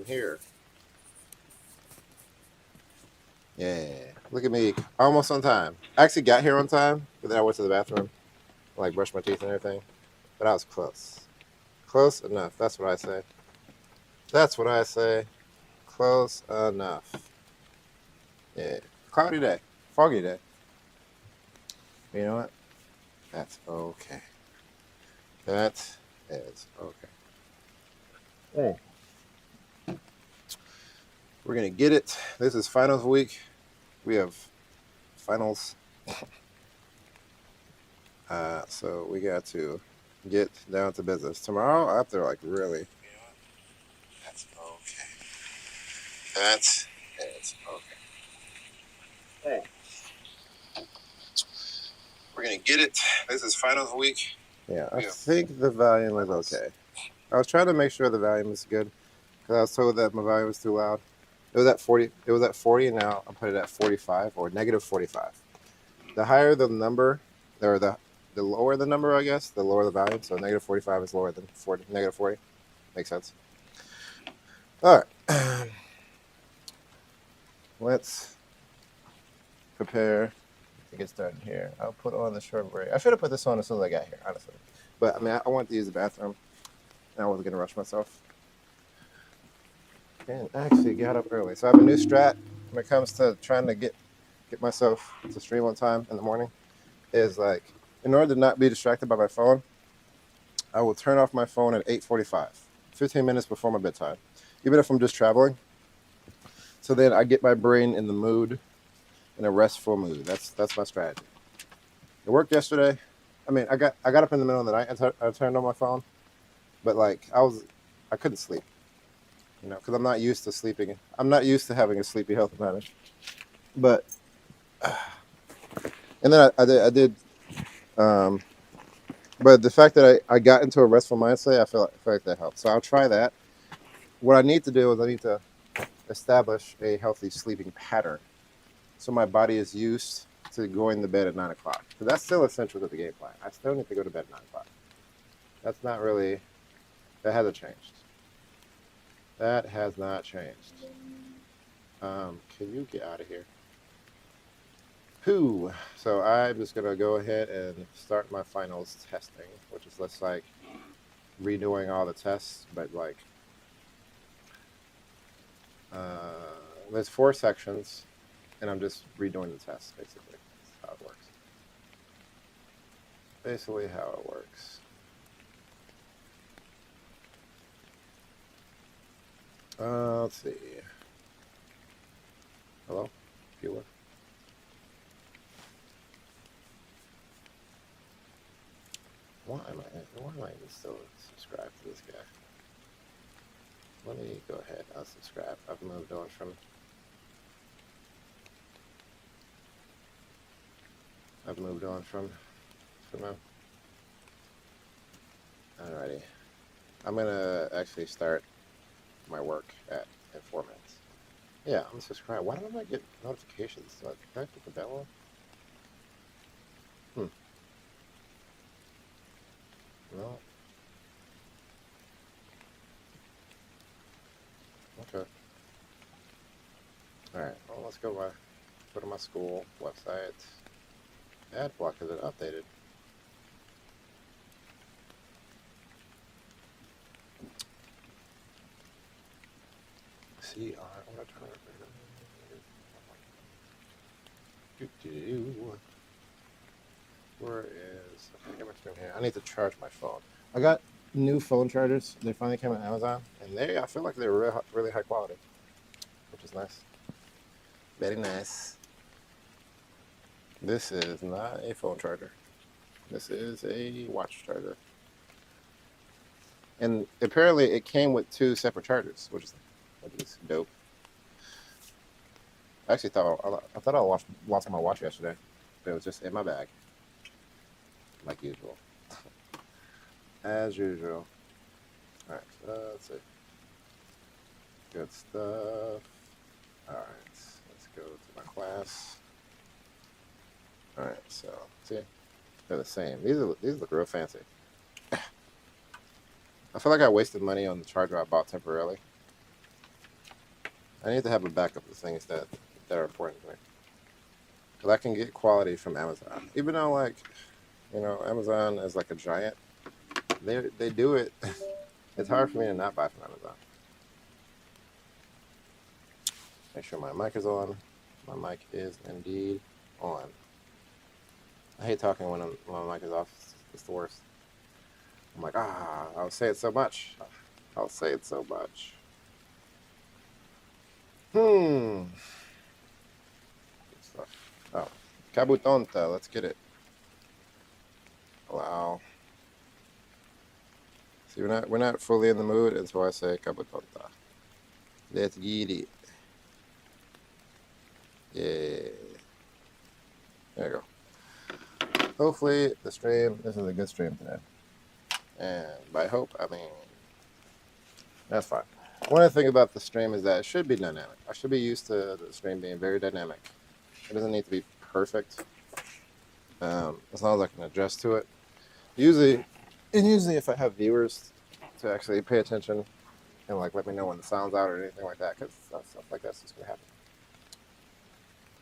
I'm here. Yeah, look at me, almost on time. I actually got here on time, but then I went to the bathroom, like brushed my teeth and everything. But I was close. Close enough. That's what I say. That's what I say. Close enough. Yeah. Cloudy day. Foggy day. You know what? That's okay. That is okay. Mm. We're gonna get it. This is finals week. We have finals. So we got to get down to business. Tomorrow, I have to like really. You know what? That's okay. That is okay. We're gonna get it. This is finals week. Yeah, I think the volume is okay. I was trying to make sure the volume is good because I was told that my volume was too loud. It was at 40. It was at 40, and now I put it at 45 or negative 45. The higher the number, or the lower the number, I guess, the lower the volume. So negative 45 is lower than 40. Negative 40 makes sense. All right, let's prepare to get started here. I'll put on the short break. I should have put this on as soon as I got here, honestly. But I mean, I wanted to use the bathroom, and I wasn't gonna rush myself. And I actually got up early, so I have a new strat when it comes to trying to get myself to stream on time in the morning. Is like, in order to not be distracted by my phone, I will turn off my phone at 8:45, 15 minutes before my bedtime, even if I'm just traveling. So then I get my brain in the mood, in a restful mood. That's my strategy. It worked yesterday. I mean, I got up in the middle of the night and I turned on my phone, but like I couldn't sleep, because I'm not used to sleeping. I'm not used to having a sleepy health advantage. But and then I did. Um, but the fact that I got into a restful mindset, I feel like that helped. So I'll try that. What I need to do is I need to establish a healthy sleeping pattern, so my body is used to going to bed at 9 o'clock. So that's still essential to the game plan. I still need to go to bed at 9 o'clock. That's not really. That hasn't changed. That has not changed. Can you get out of here? Whew. So I'm just gonna go ahead and start my finals testing, which is less like redoing all the tests, but like there's 4 sections, and I'm just redoing the tests basically. That's how it works. Basically, how it works. Let's see. Hello, viewer. Why am I even still subscribed to this guy? Let me go ahead. I'll subscribe. I've moved on from. Him. Alrighty. I'm gonna actually start my work in 4 minutes. Yeah, I'm subscribed. Why don't I get notifications? Can I put the bell on? No. Okay. All right. Well, let's go to my school website. Ad block has been updated. CR. Where is? Here. I need to charge my phone. I got new phone chargers. They finally came on Amazon, and I feel like they're really high quality, which is nice. Very nice. This is not a phone charger. This is a watch charger. And apparently it came with 2 separate chargers, which is dope. I actually thought I lost my watch yesterday, but it was just in my bag, like usual. As usual. All right, let's see. Good stuff. All right, let's go to my class. All right, so see, they're the same. These look real fancy. I feel like I wasted money on the charger I bought temporarily. I need to have a backup of things that are important to me. Because I can get quality from Amazon. Even though, like, Amazon is like a giant. They do it. It's hard for me to not buy from Amazon. Make sure my mic is on. My mic is indeed on. I hate talking when my mic is off. It's the worst. I'm like, I'll say it so much. I'll say it so much. Good stuff. Oh, Kabutonta. Let's get it. Allow. See, we're not fully in the mood until I say Kabutonta. Let's get it. Yeah. There you go. Hopefully this is a good stream today. And by hope, I mean, that's fine. One other thing about the stream is that it should be dynamic. I should be used to the stream being very dynamic. It doesn't need to be perfect. As long as I can adjust to it. Usually if I have viewers to actually pay attention and like let me know when the sound's out or anything like that, because stuff like that's just gonna happen.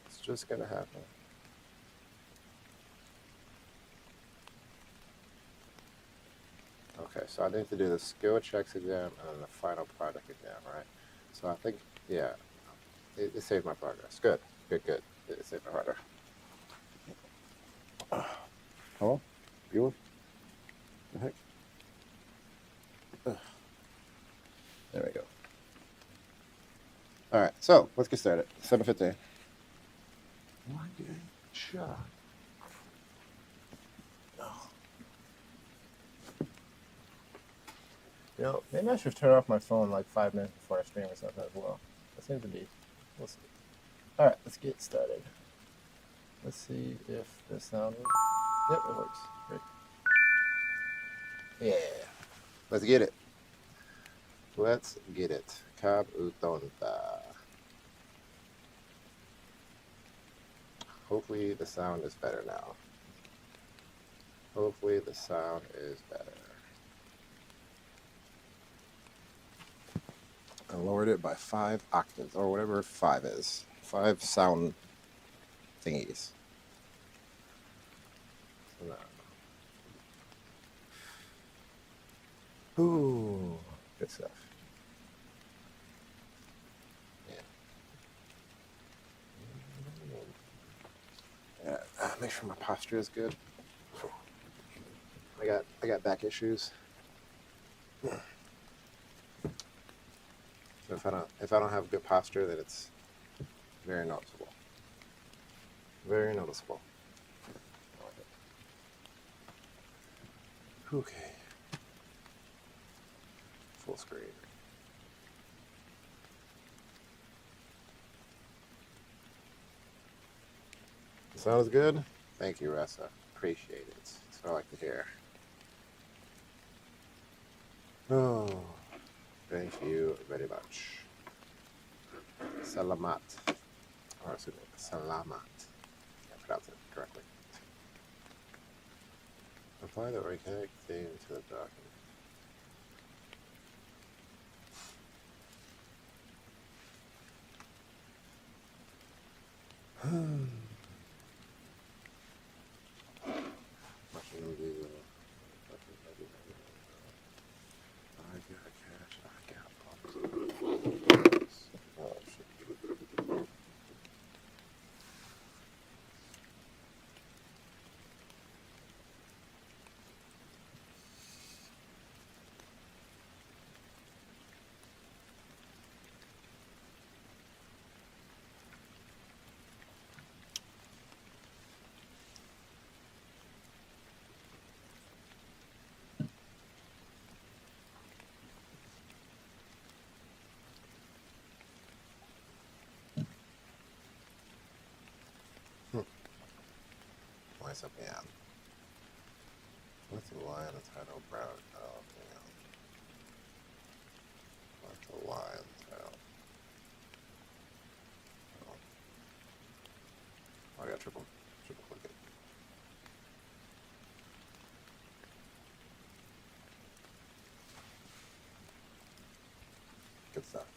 It's just gonna happen. Okay, so I need to do the skill checks exam and then the final project exam, right? So I think, yeah, it saved my progress. Good. It saved my progress. Hello? Viewer? The heck? There we go. All right, so let's get started. 7:15. Maybe I should turn off my phone like 5 minutes before I stream or something as well. That seems to be. We'll see. All right, let's get started. Let's see if this sound works. Yep, it works. Great. Yeah. Let's get it. Kabutonta. Hopefully the sound is better now. Hopefully the sound is better. I lowered it by 5 octaves, or whatever 5 is. 5 sound thingies. Ooh, good stuff. Yeah. Make sure my posture is good. I got back issues. So if I don't have good posture, then it's very noticeable. Very noticeable. Okay. Full screen. Sounds good? Thank you, Ressa. Appreciate it. That's what I like to hear. Oh, thank you very much. Salamat. Or excuse me, salamat. I pronounced it correctly. Apply the organic theme to the document. What's up, man? What's the line of title brown? Oh, damn. What's the line title? Oh, I got triple click it. Good stuff.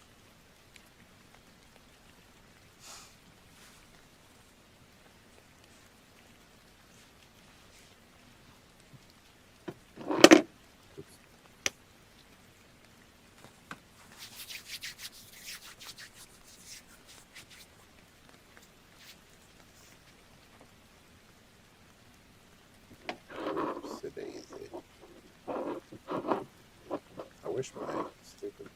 wish my stupid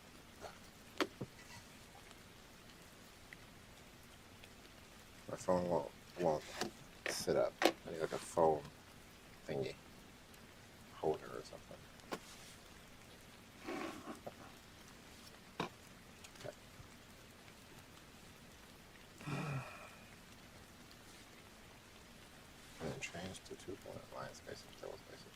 my phone won't sit up. I need like a foam thingy holder or something. Okay. And then change to 2-point line spacing, double spacing.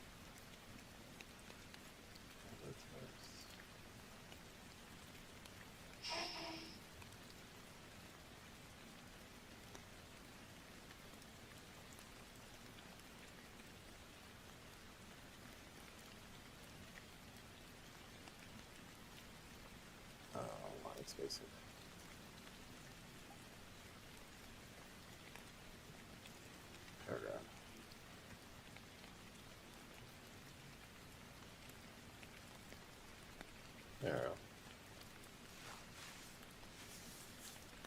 Line spacing. Paragraph. There we go.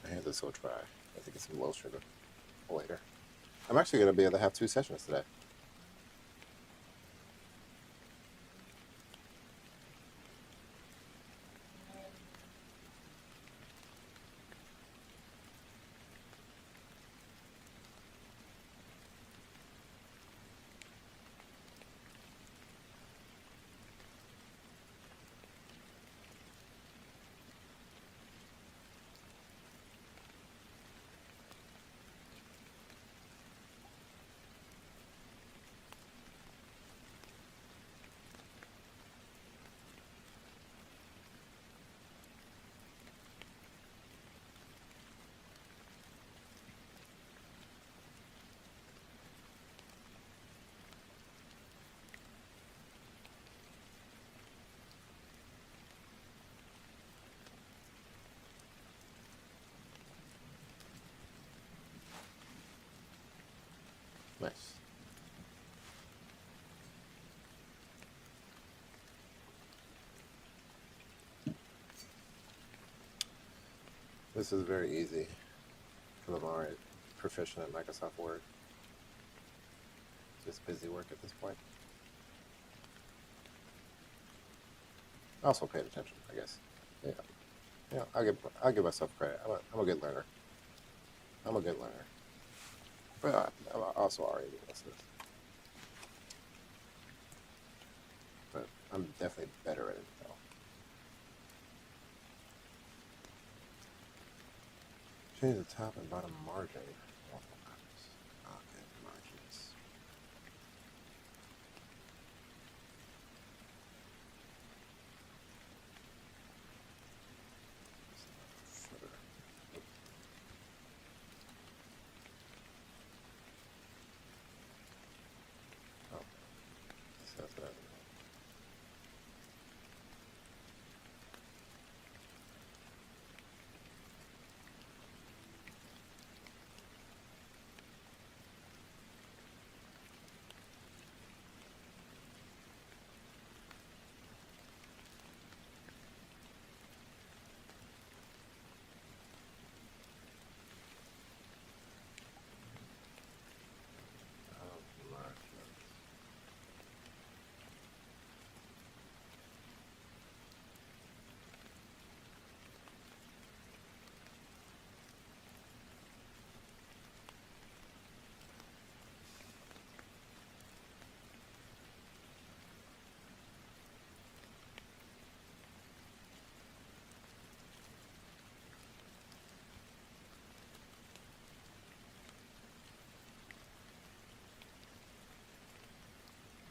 My hands are so dry. I have to get some low sugar later. I'm actually going to be able to have 2 sessions today. Nice. This is very easy because I'm already proficient at Microsoft Word. Just busy work at this point. I also paid attention, I guess. Yeah, I'll give myself credit. I'm a good learner. But I'm also already listening. But I'm definitely better at it now. Change the top and bottom margin. Okay, margins. Oh, so that's that.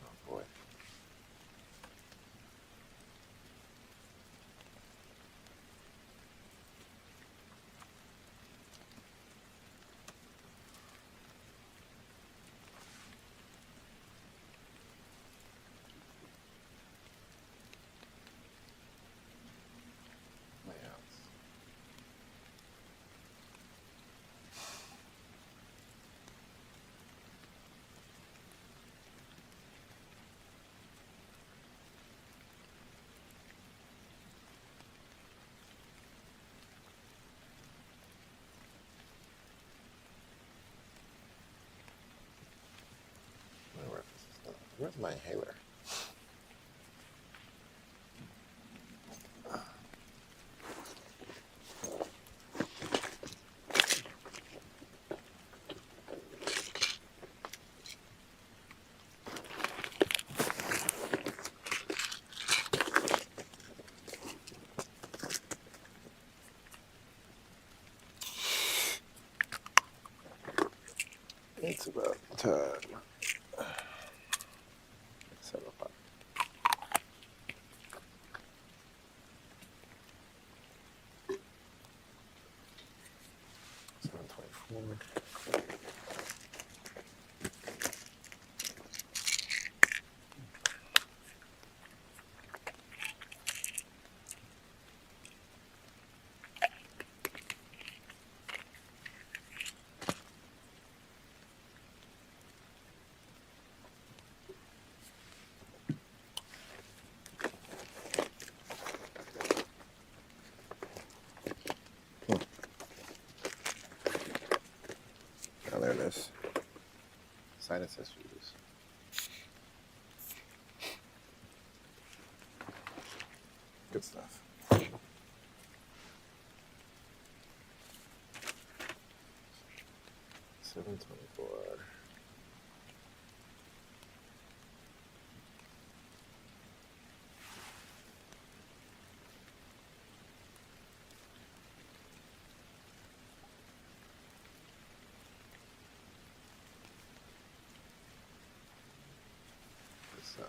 Oh boy. Layouts. Where's my inhaler? It's about time. 7:05. 7:24. Oh, there it is. Sinus issues. Good stuff. 7:24. Good stuff.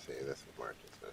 See, this is margin says.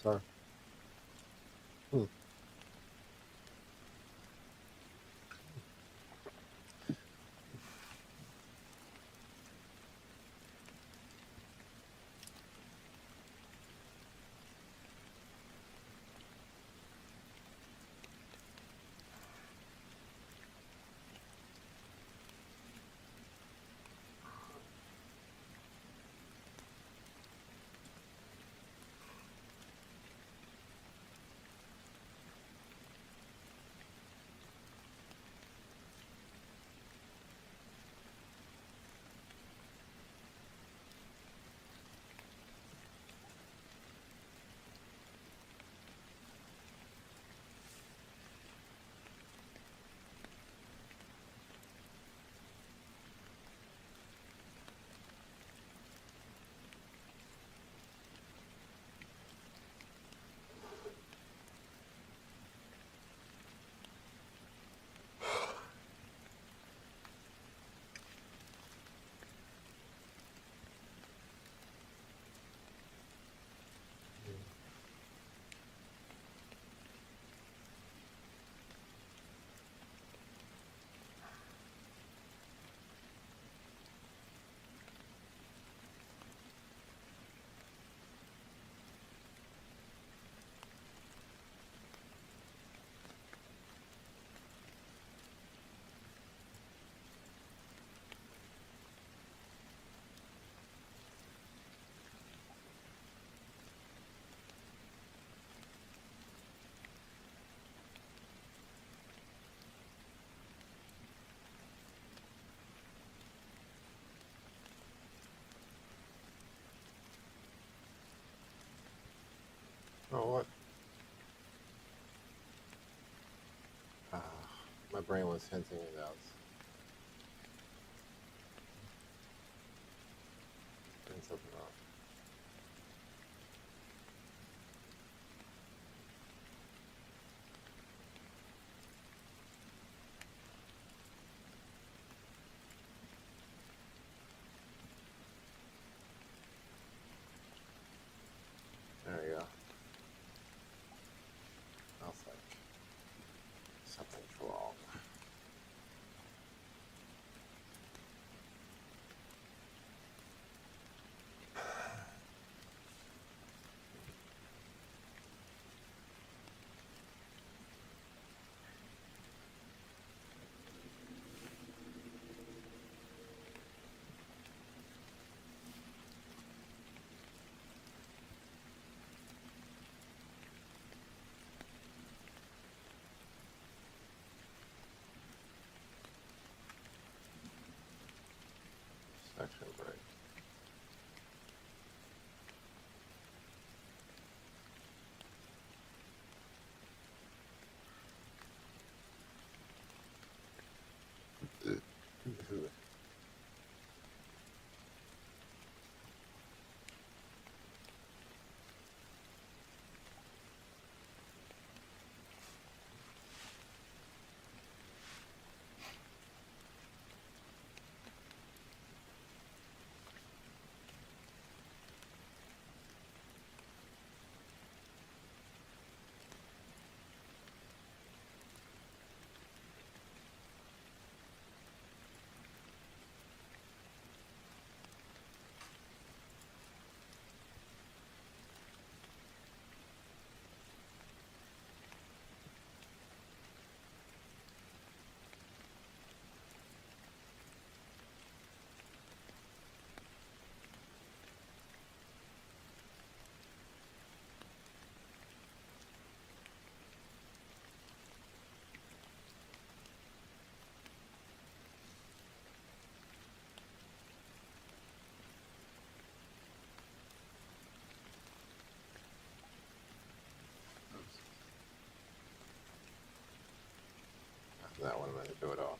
Sorry. Hmm. Oh, what? Ah, my brain was hinting that I was doing something wrong. There we go. I was like, something's wrong. Section break. After that one, I'm going to do it all.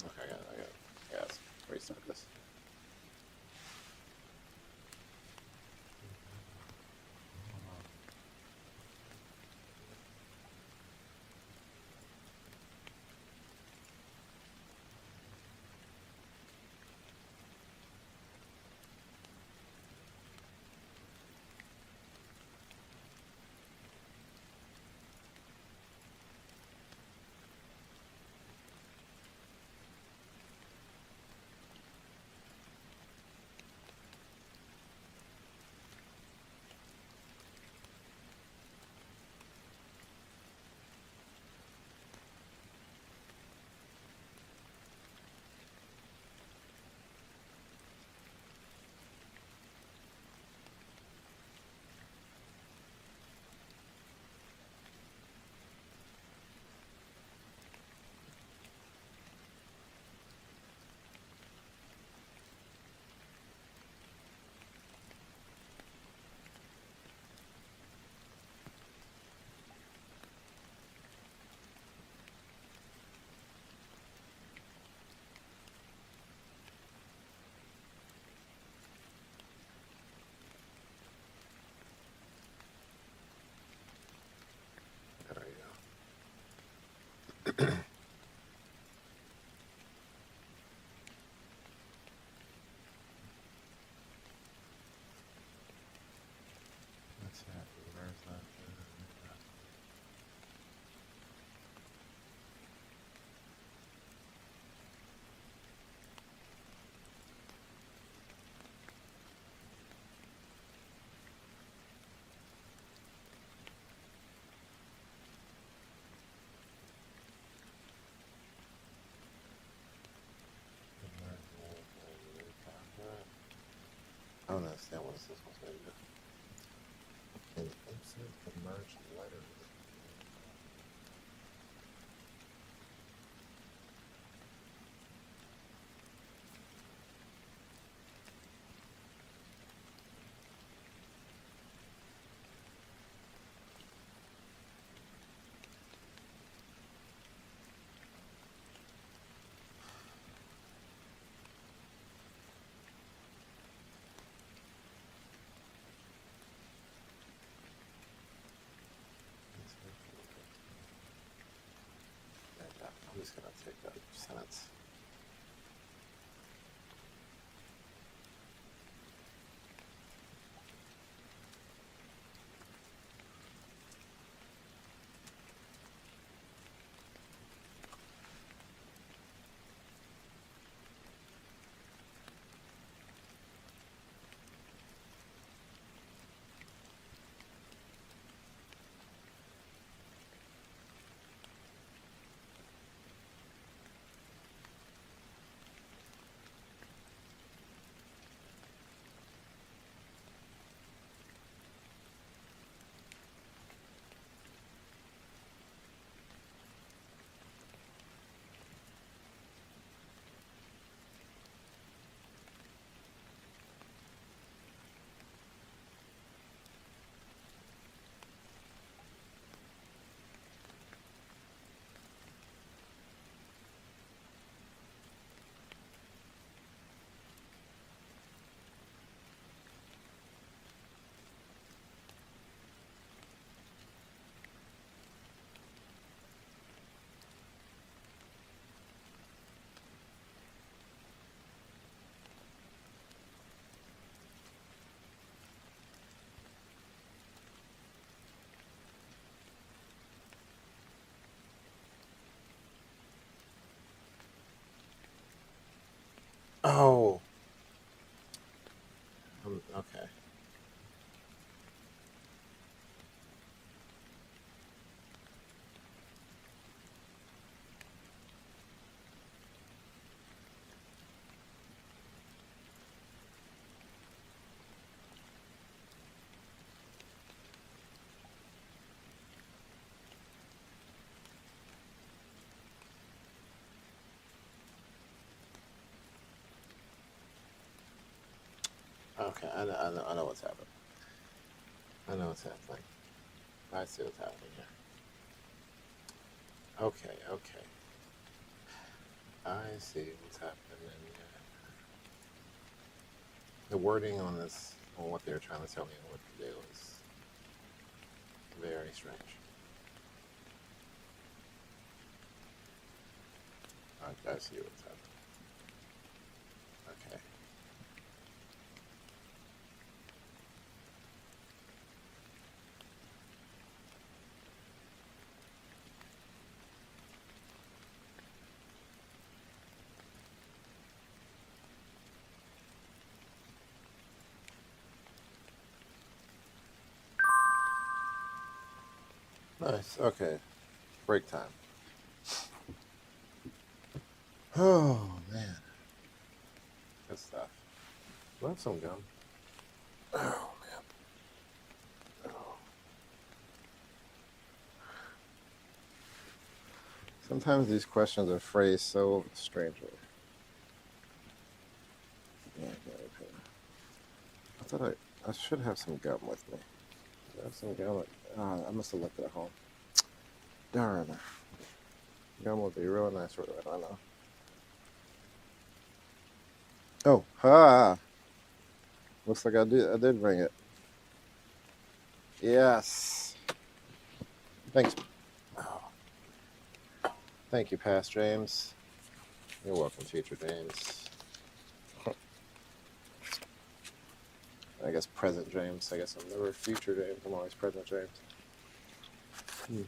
Okay, I got restart this. There we go. What's that? Where's that? I don't understand what this is supposed to do. Can insert the merged letters? I'm just gonna take that sentence. Oh, okay. Okay, I know what's happening. I know what's happening. I see what's happening here. Okay, okay. I see what's happening here. The wording on this, on what they're trying to tell me what to do is very strange. I see what's happening. Okay. Nice. Okay. Break time. Oh man. Good stuff. Do I have some gum? Oh man. Oh. Sometimes these questions are phrased so strangely. Yeah, okay. I thought I should have some gum with me. Do I have some gum? I must have left it at home. Darn. Gum would be real nice right now. Oh, ha! Looks like I did bring it. Yes. Thanks. Oh. Thank you, past James. You're welcome, future James. I guess present James. I guess I'm never future James. I'm always present James. You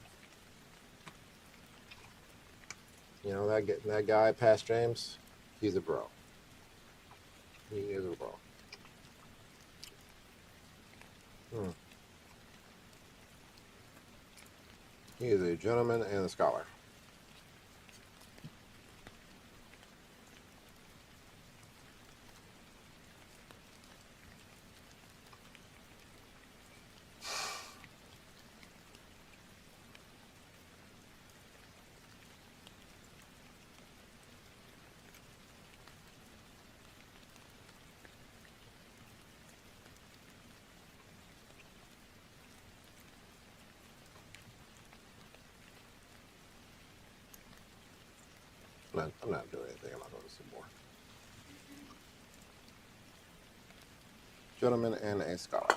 know that guy, past James. He's a bro. He is a bro. He is a gentleman and a scholar. I'm not doing anything. I'm not going to some more. Gentleman and a scholar.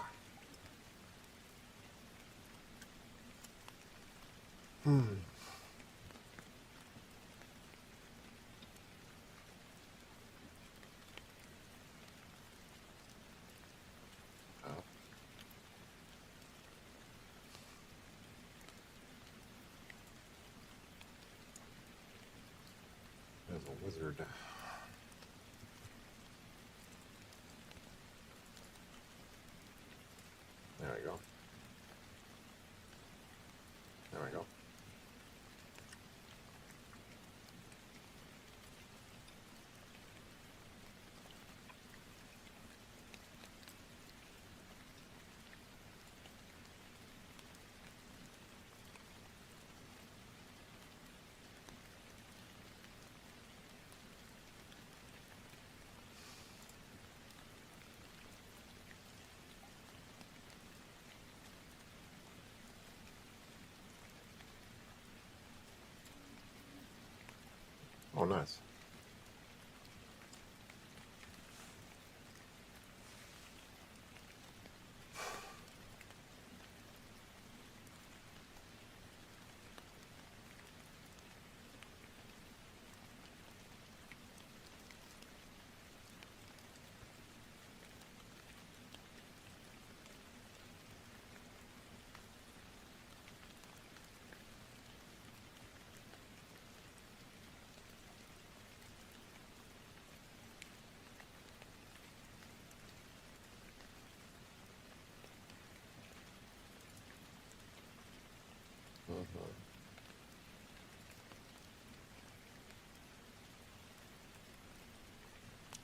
Oh. There's a wizard. There we go. There we go. Oh, nice.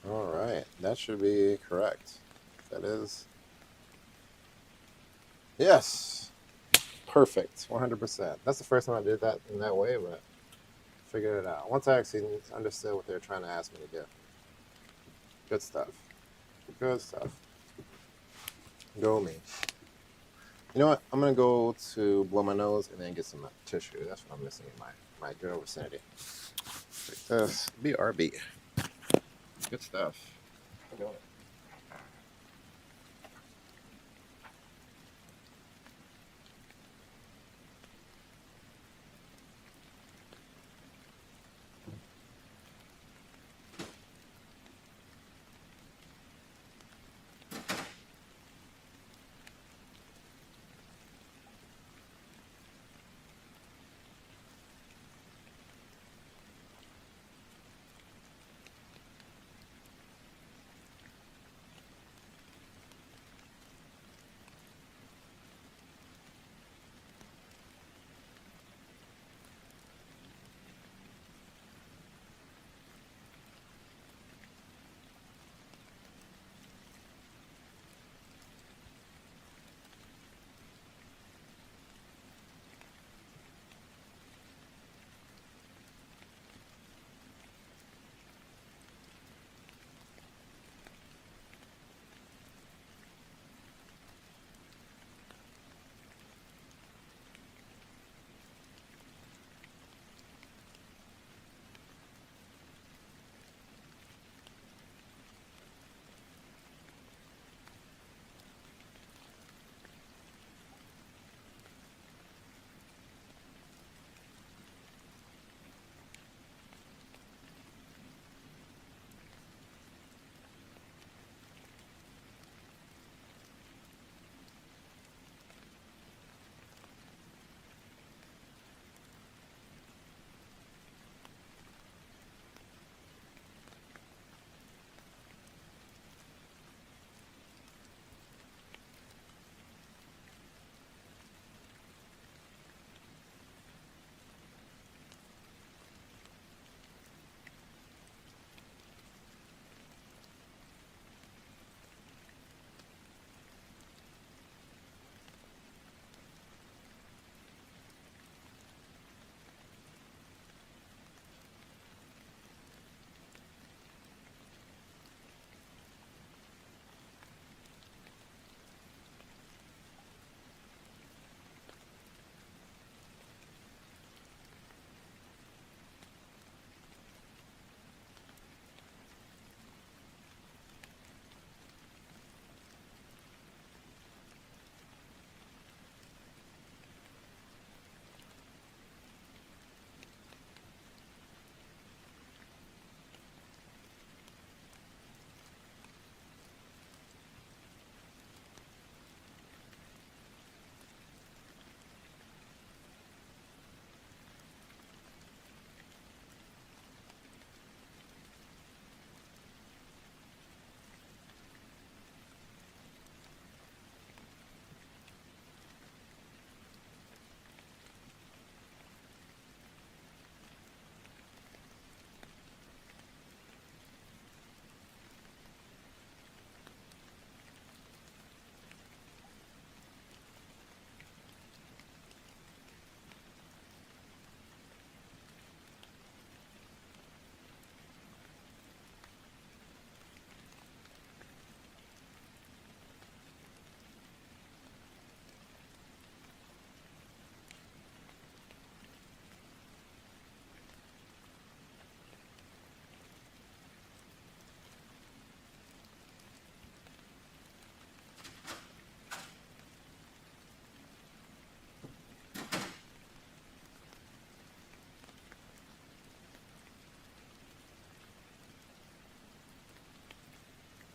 All right, that should be correct. That is. Yes. Perfect. 100%. That's the first time I did that in that way, but I figured it out. Once I actually understood what they were trying to ask me to do. Good stuff. Good stuff. Go me. You know what? I'm gonna go to blow my nose and then get some tissue. That's what I'm missing in my general vicinity. Take this. BRB. Good stuff. I'm doing it.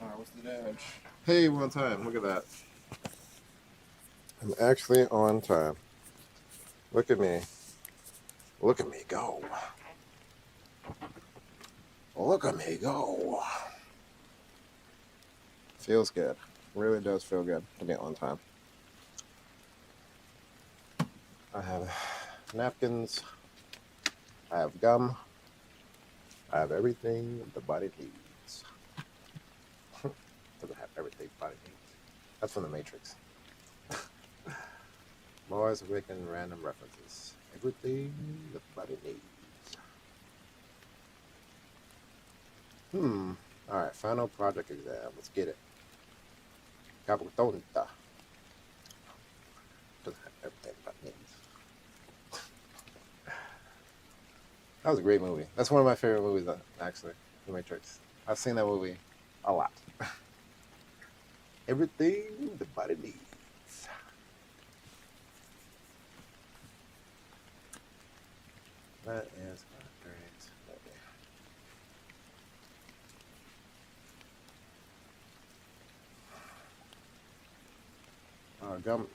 All right, what's the damage? Hey, we're on time. Look at that. I'm actually on time. Look at me. Look at me go. Look at me go. Feels good. Really does feel good to be on time. I have napkins. I have gum. I have everything the body needs. Doesn't have everything the body needs. That's from the Matrix. I'm always making random references. Everything the body needs. All right, final project exam. Let's get it. Gabutonta. Doesn't have everything that needs. That was a great movie. That's one of my favorite movies, actually, The Matrix. I've seen that movie a lot. Everything the body needs. That is a great movie. Gum,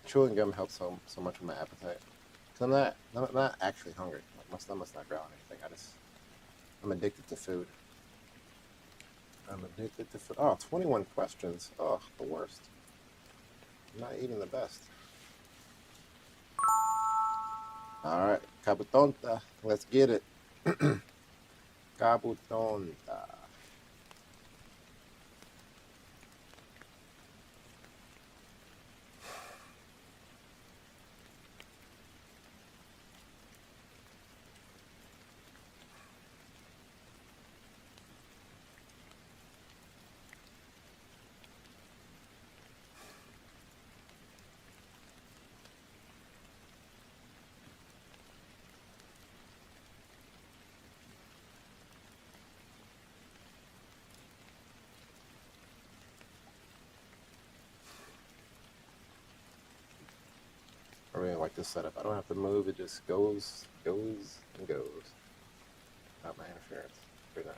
chewing gum helps so much with my appetite. Cause I'm not actually hungry. Like, my stomach's not growling anything. I'm addicted to food. I'm addicted to food. Oh, 21 questions. Oh, the worst. I'm not eating the best. All right, Cabutonta. Let's get it. Cabutonta. I really like this setup. I don't have to move. It just goes, and goes. Not my interference. Pretty nice.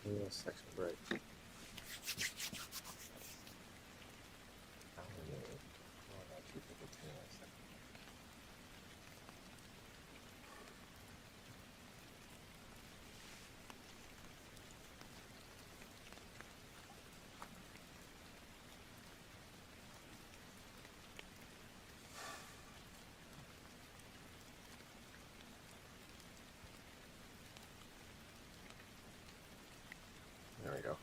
Continuous section break. There we go.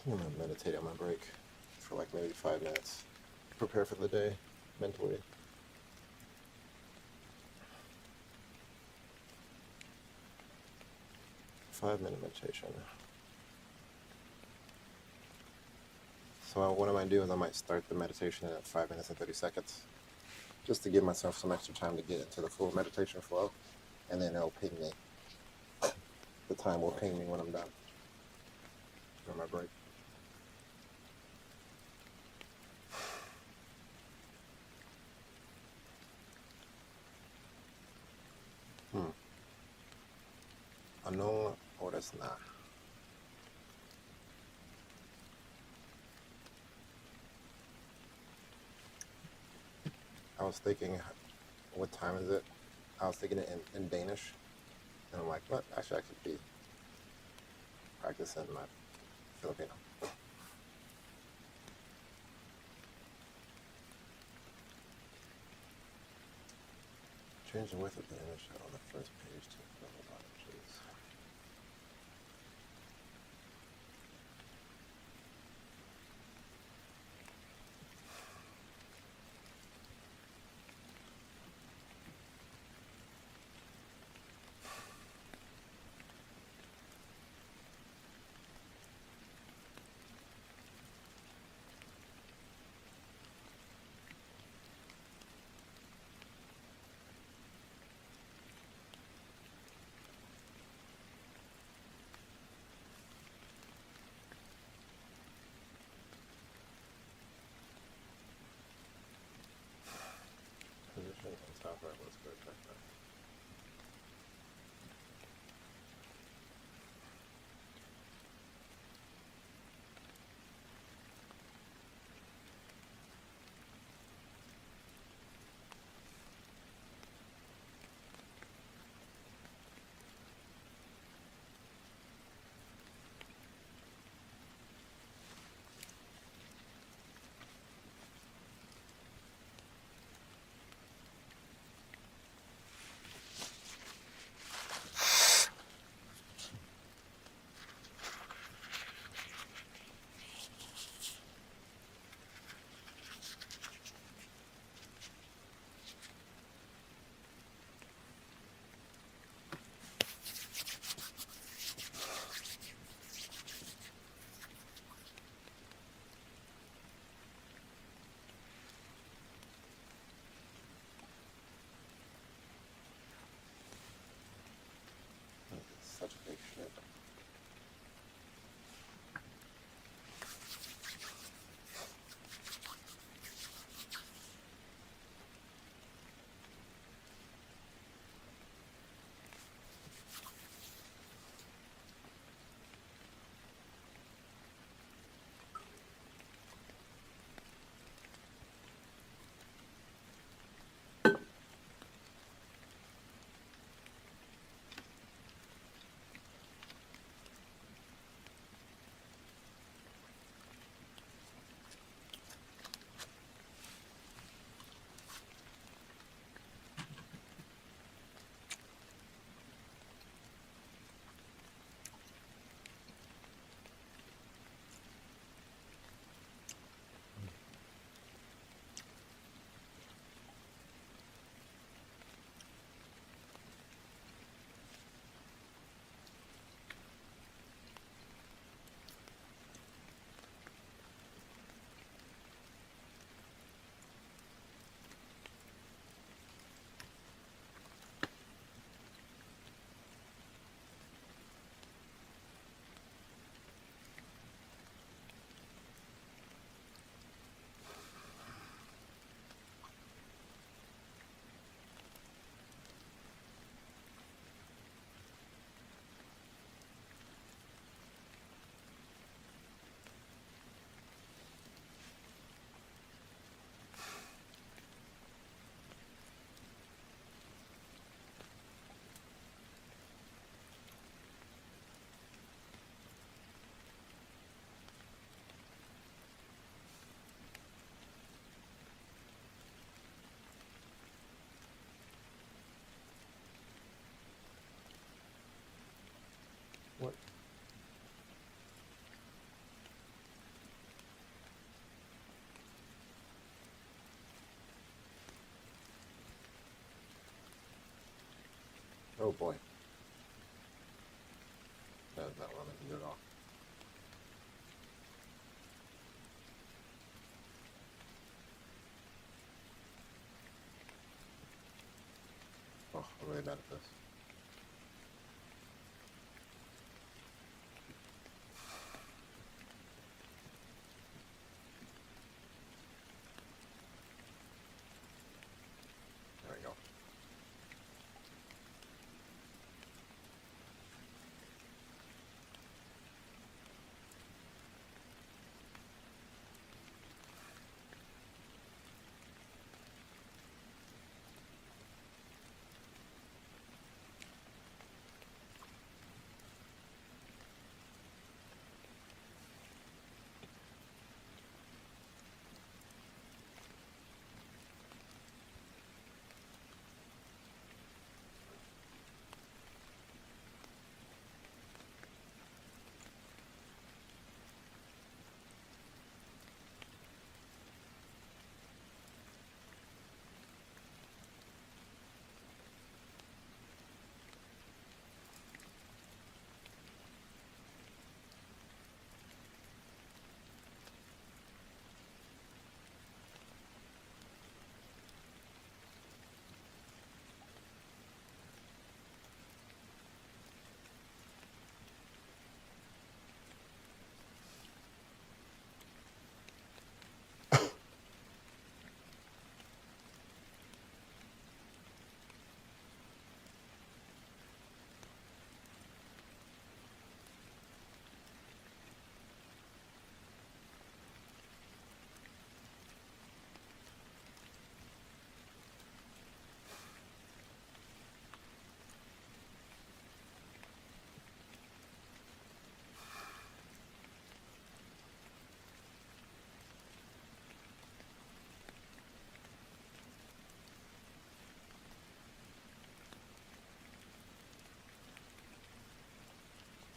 I'm gonna meditate on my break for like maybe 5 minutes. Prepare for the day mentally. Five-minute meditation. So what I might do is I might start the meditation at 5 minutes and 30 seconds, just to give myself some extra time to get into the full meditation flow, and then it'll ping me. The time will ping me when I'm done on my break. Anong oras na? I was thinking, what time is it? I was thinking it in Danish, and I'm like, what? Actually, I could be practicing my Filipino. Change the width of the image on the first page to 12 inches. Position on top right, let's go check that. Oh boy. That is not what I meant to do at all. Oh, I'm really bad at this. There we go.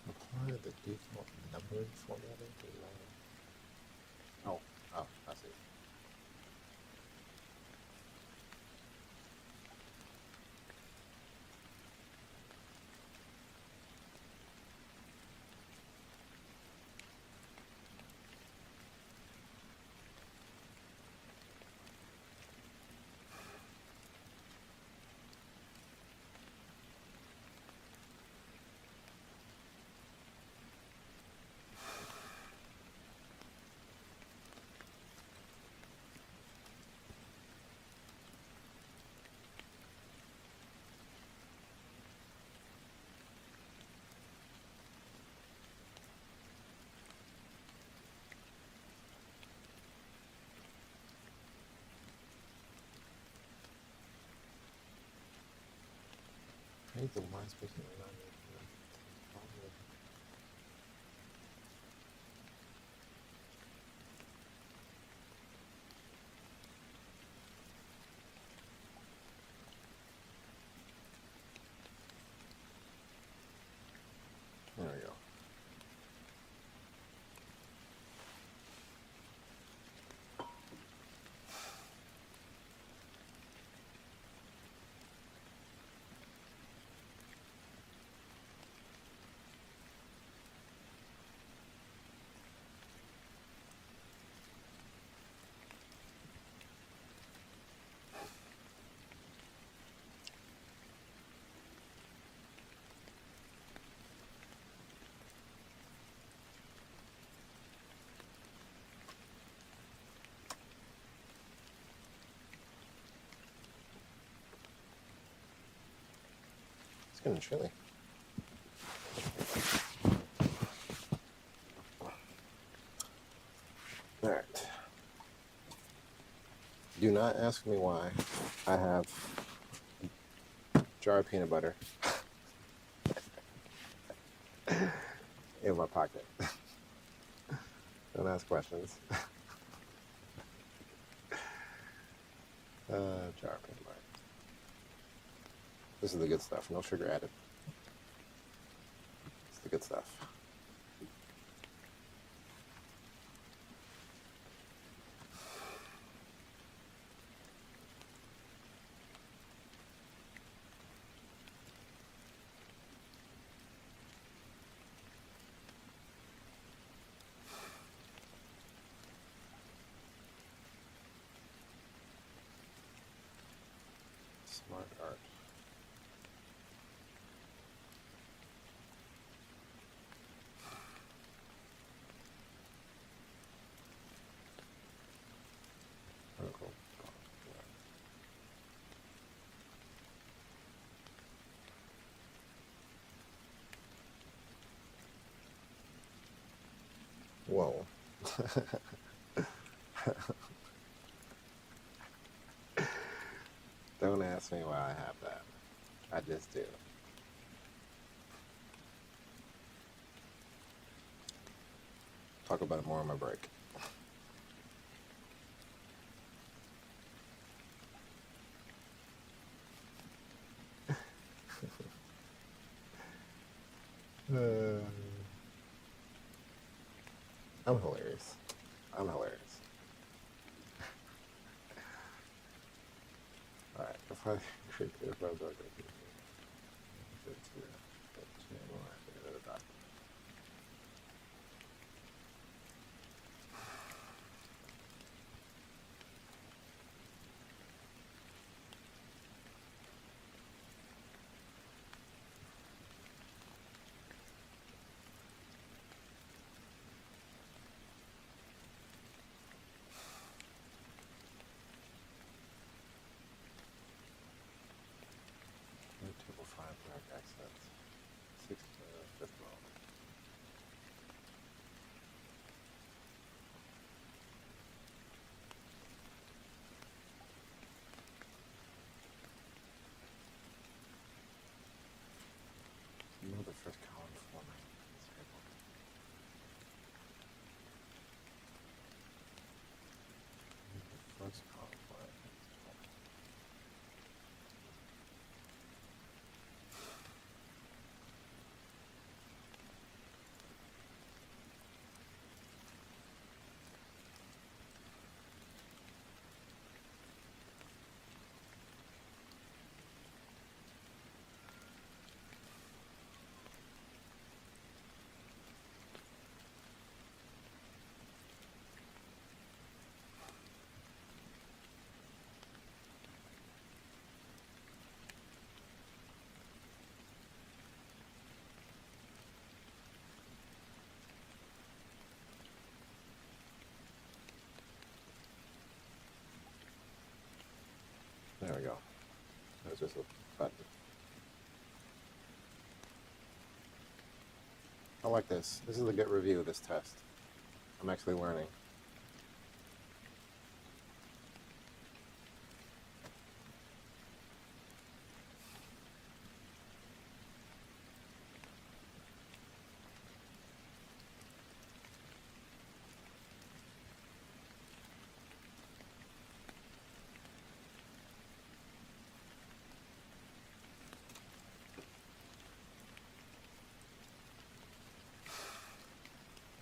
Apply the default numbering formatting to line. Oh, I see. I need the line spacing around it. There we go. It's getting chilly. All right. Do not ask me why I have a jar of peanut butter in my pocket. Don't ask questions. Jar of peanut butter. This is the good stuff. No sugar added. It's the good stuff. Smart art. Vertical. Whoa. Don't ask me why I have that. I just do. Talk about it more on my break. I'm hilarious. I'm hilarious. Alright, if I create this, if I was going to do table 5 black accents. 6 fifth row. You know the first column forming this table. The first column forming. There we go. That was just a button. I like this. This is a good review of this test. I'm actually learning.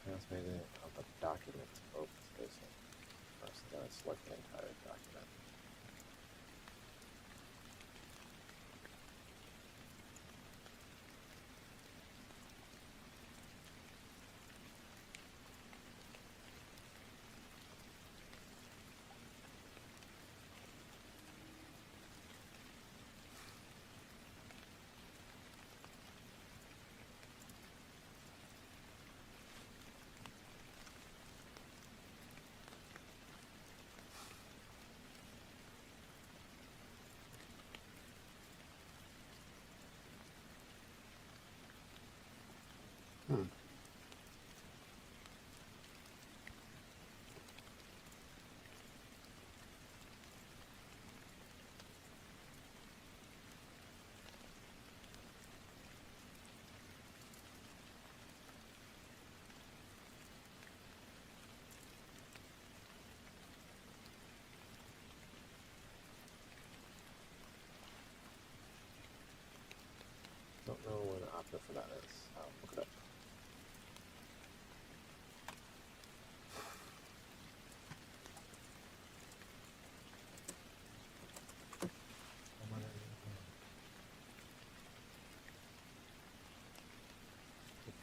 Translating of the document to open spacing. First, then select the entire document. Don't know what the option for that is. I'll look it up.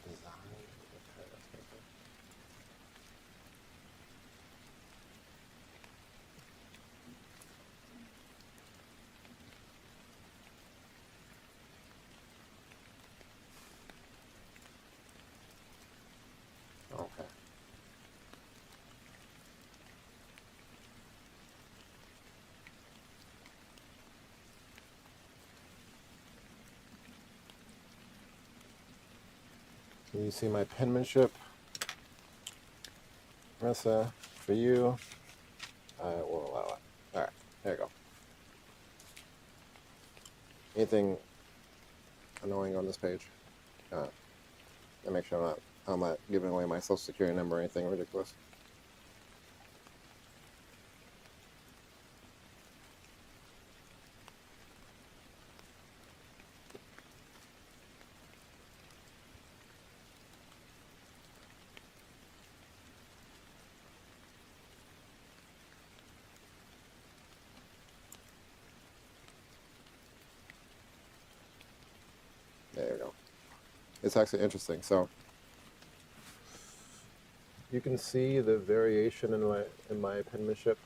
Design. Okay, that's good. You see my penmanship, Marissa, for you. I will allow it. All right, there you go. Anything annoying on this page? I make sure I'm not giving away my social security number or anything ridiculous. There you go. It's actually interesting. So you can see the variation in my penmanship.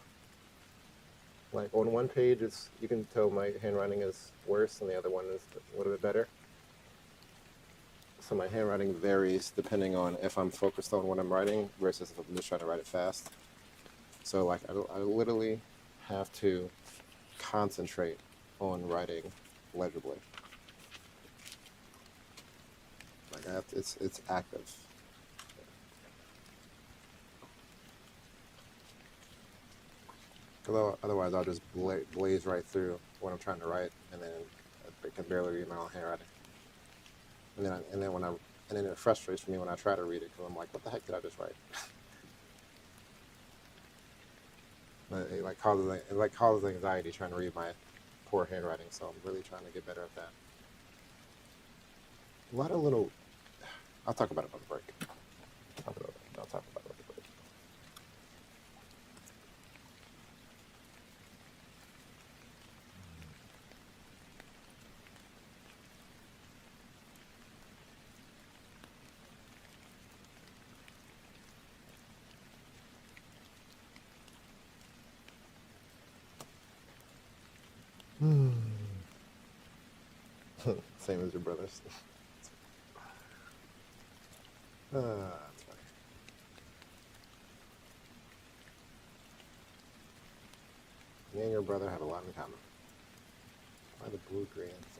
Like on one page, you can tell my handwriting is worse, and the other one is a little bit better. So my handwriting varies depending on if I'm focused on what I'm writing versus if I'm just trying to write it fast. So like I literally have to concentrate on writing legibly. Like it's active. Otherwise, I'll just blaze right through what I'm trying to write, and then I can barely read my own handwriting. And then it frustrates me when I try to read it because I'm like, what the heck did I just write? But it causes anxiety trying to read my poor handwriting. So I'm really trying to get better at that. A lot of little. I'll talk about it on the break. I'll talk about it on the break. Same as your brothers. That's funny. Me and your brother have a lot in common. Why the blue, green, and colors?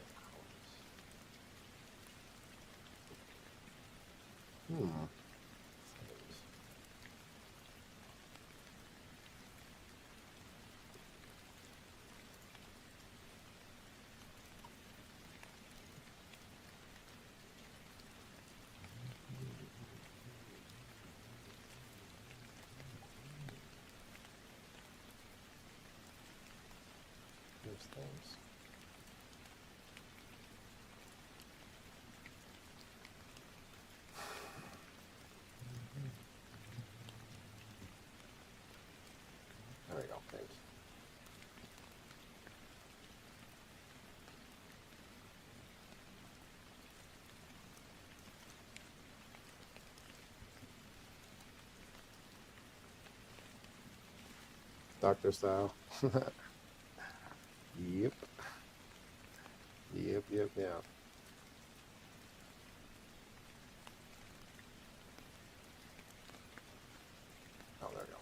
Things. There we go. Thanks. Doctor style. Yep. Yeah. Oh, there we go.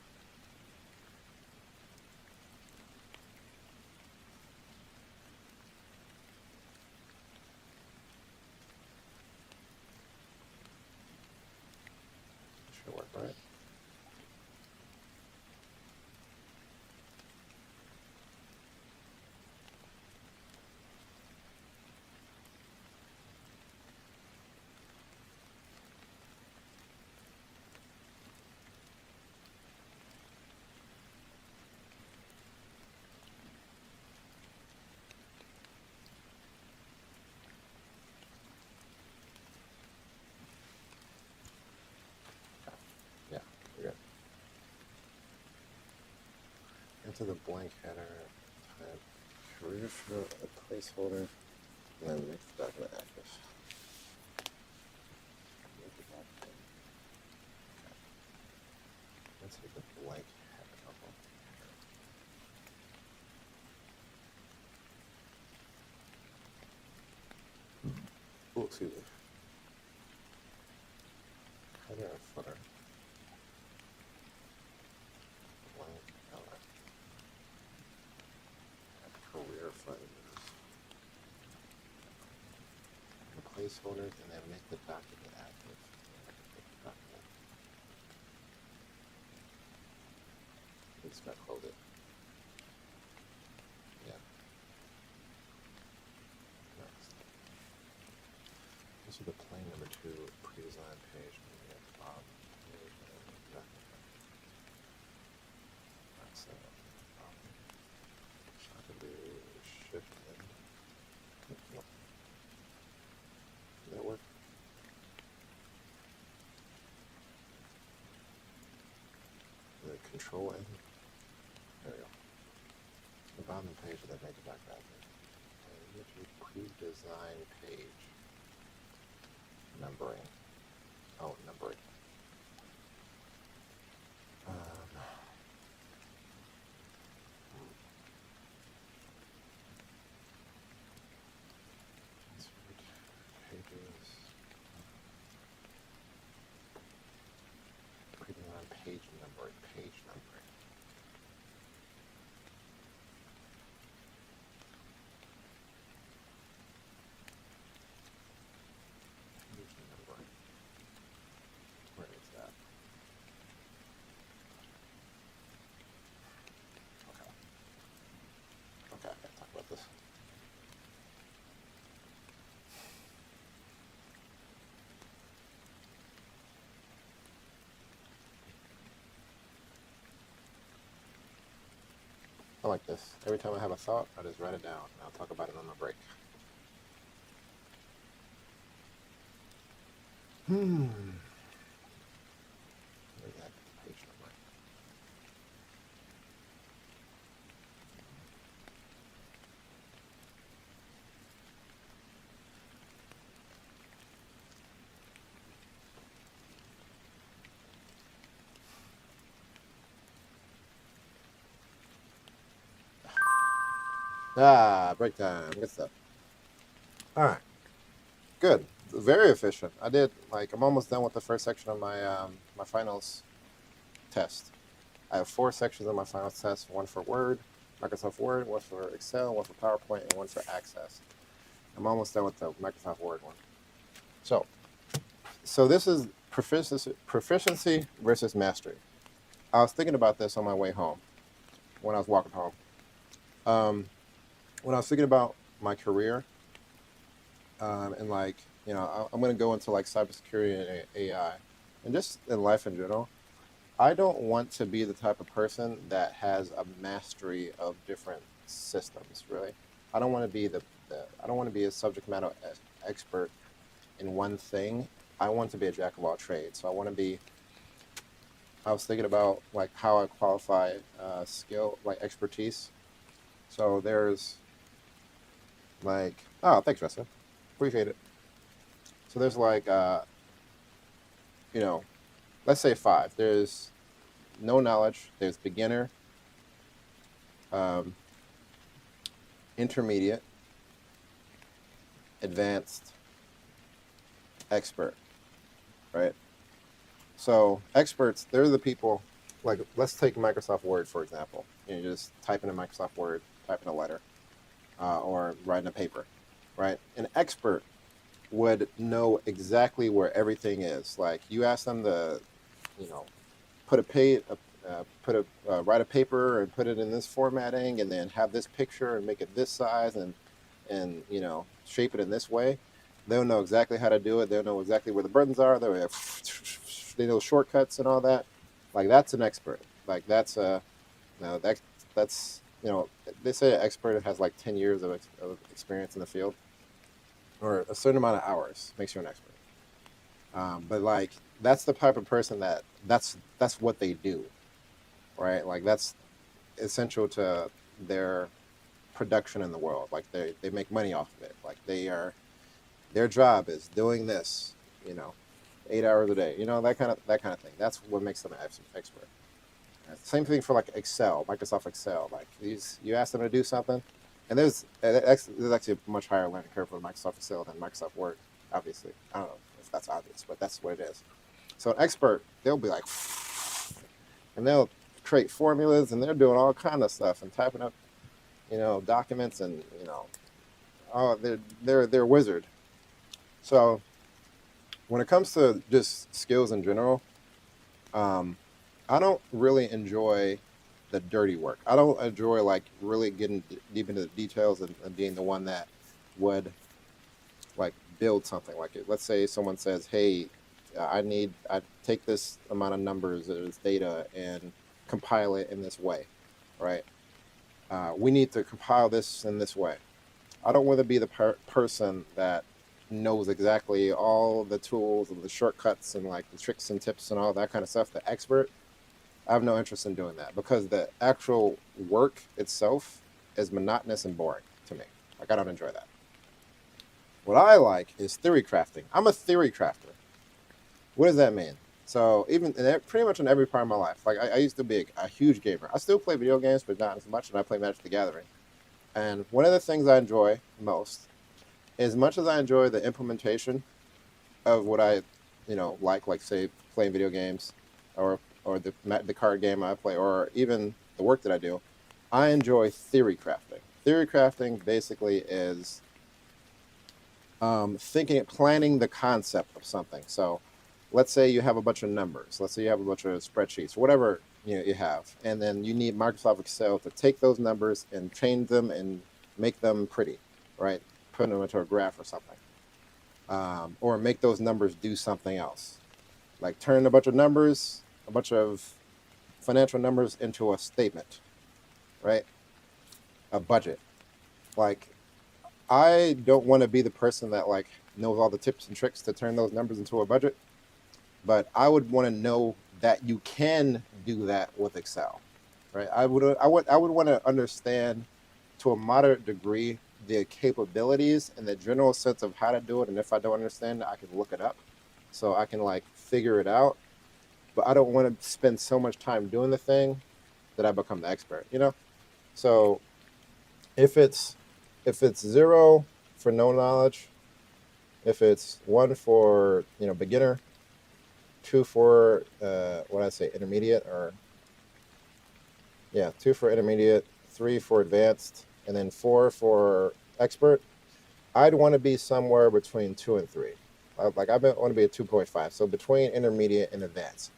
Should work, right? Yeah, we're good. Into the blank header, type career field, a placeholder, and then make the document active. Let's take the blank header. Oh, excuse me. Header and footer. Blank color. Career footers. And placeholders, and then make the document active. just gotta close it. Yeah. Next. This is the plain number 2 pre-designed page. Maybe at the bottom. That's so I can do shift in. Nope. Did that work? Control N. There we go. The bottom of the page that makes it back that. Pre-design page. Numbering. Oh, numbering. Pages. Pre-design page numbering. Page numbering. Where is that? Okay, I gotta talk about this. I like this. Every time I have a thought, I just write it down, and I'll talk about it on my break. Where's that page number? Break time. Good stuff. All right. Good. Very efficient. I'm almost done with the first section of my my finals test. I have 4 sections of my finals test, one for Word, Microsoft Word, one for Excel, one for PowerPoint, and one for Access. I'm almost done with the Microsoft Word one. So this is proficiency versus mastery. I was thinking about this on my way home when I was walking home. When I was thinking about my career, and I'm going to go into like cybersecurity and AI, and just in life in general. I don't want to be the type of person that has a mastery of different systems. Really, I don't want to be I don't want to be a subject matter expert in one thing. I want to be a jack of all trades. So I was thinking about like how I qualify skill, like expertise. So there's like, oh, thanks, Ressa. Appreciate it. So there's like, let's say 5. There's no knowledge. There's beginner, intermediate, advanced, expert, right? So experts, they're the people, like let's take Microsoft Word, for example. You just type in a Microsoft Word, type in a letter, or writing a paper, right? An expert would know exactly where everything is. Like you ask them to, put write a paper and put it in this formatting, and then have this picture and make it this size and shape it in this way. They'll know exactly how to do it. They'll know exactly where the buttons are. They know shortcuts and all that. Like that's an expert. Like that's they say an expert has like 10 years of experience in the field, or a certain amount of hours makes you an expert. But like that's the type of person that's what they do, right? Like that's essential to their production in the world. Like they make money off of it. Like their job is doing this, 8 hours a day, that kind of thing. That's what makes them an expert. Same thing for like Excel, Microsoft Excel. Like you ask them to do something, and there's actually a much higher learning curve for Microsoft Excel than Microsoft Word. Obviously, I don't know if that's obvious, but that's what it is. So an expert, they'll be like, and they'll create formulas, and they're doing all kind of stuff and typing up, documents, and oh, they're a wizard. So when it comes to just skills in general, I don't really enjoy the dirty work. I don't enjoy like really getting deep into the details and being the one that would like build something. Like let's say someone says, "Hey, I take this amount of numbers or this data and compile it in this way, right? We need to compile this in this way." I don't want to be the person that knows exactly all the tools and the shortcuts and like the tricks and tips and all that kind of stuff. The expert, I have no interest in doing that because the actual work itself is monotonous and boring to me. Like I don't enjoy that. What I like is theory crafting. I'm a theory crafter. What does that mean? So even pretty much in every part of my life, like I used to be a huge gamer. I still play video games, but not as much. And I play Magic the Gathering. And one of the things I enjoy most, as much as I enjoy the implementation of what I, like say playing video games, or the card game I play, or even the work that I do, I enjoy theory crafting. Theory crafting basically is planning the concept of something. So let's say you have a bunch of numbers. Let's say you have a bunch of spreadsheets, whatever you have, and then you need Microsoft Excel to take those numbers and change them and make them pretty, right? Put them into a graph or something, or make those numbers do something else, like turn a bunch of financial numbers into a statement, right? A budget. Like, I don't want to be the person that like knows all the tips and tricks to turn those numbers into a budget, but I would want to know that you can do that with Excel, right? I would want to understand to a moderate degree the capabilities and the general sense of how to do it, and if I don't understand it, I can look it up, so I can like figure it out. But I don't want to spend so much time doing the thing that I become the expert, So if it's 0 for no knowledge, if it's 1 for beginner, 2 for what I say intermediate, or 2 for intermediate, 3 for advanced, and then 4 for expert, I'd want to be somewhere between 2 and 3. Like I want to be at 2.5, so between intermediate and advanced,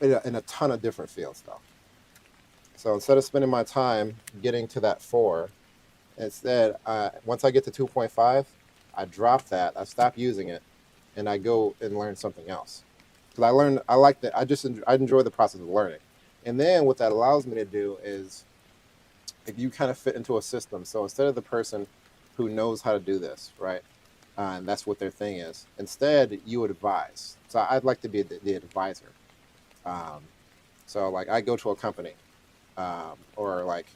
in a ton of different fields though. So instead of spending my time getting to that 4, instead, once I get to 2.5, I drop that, I stop using it, and I go and learn something else. Because I like that. I enjoy the process of learning. And then what that allows me to do is, if you kind of fit into a system. So instead of the person who knows how to do this, right, and that's what their thing is, instead you advise. So I'd like to be the advisor. So like I go to a company, or like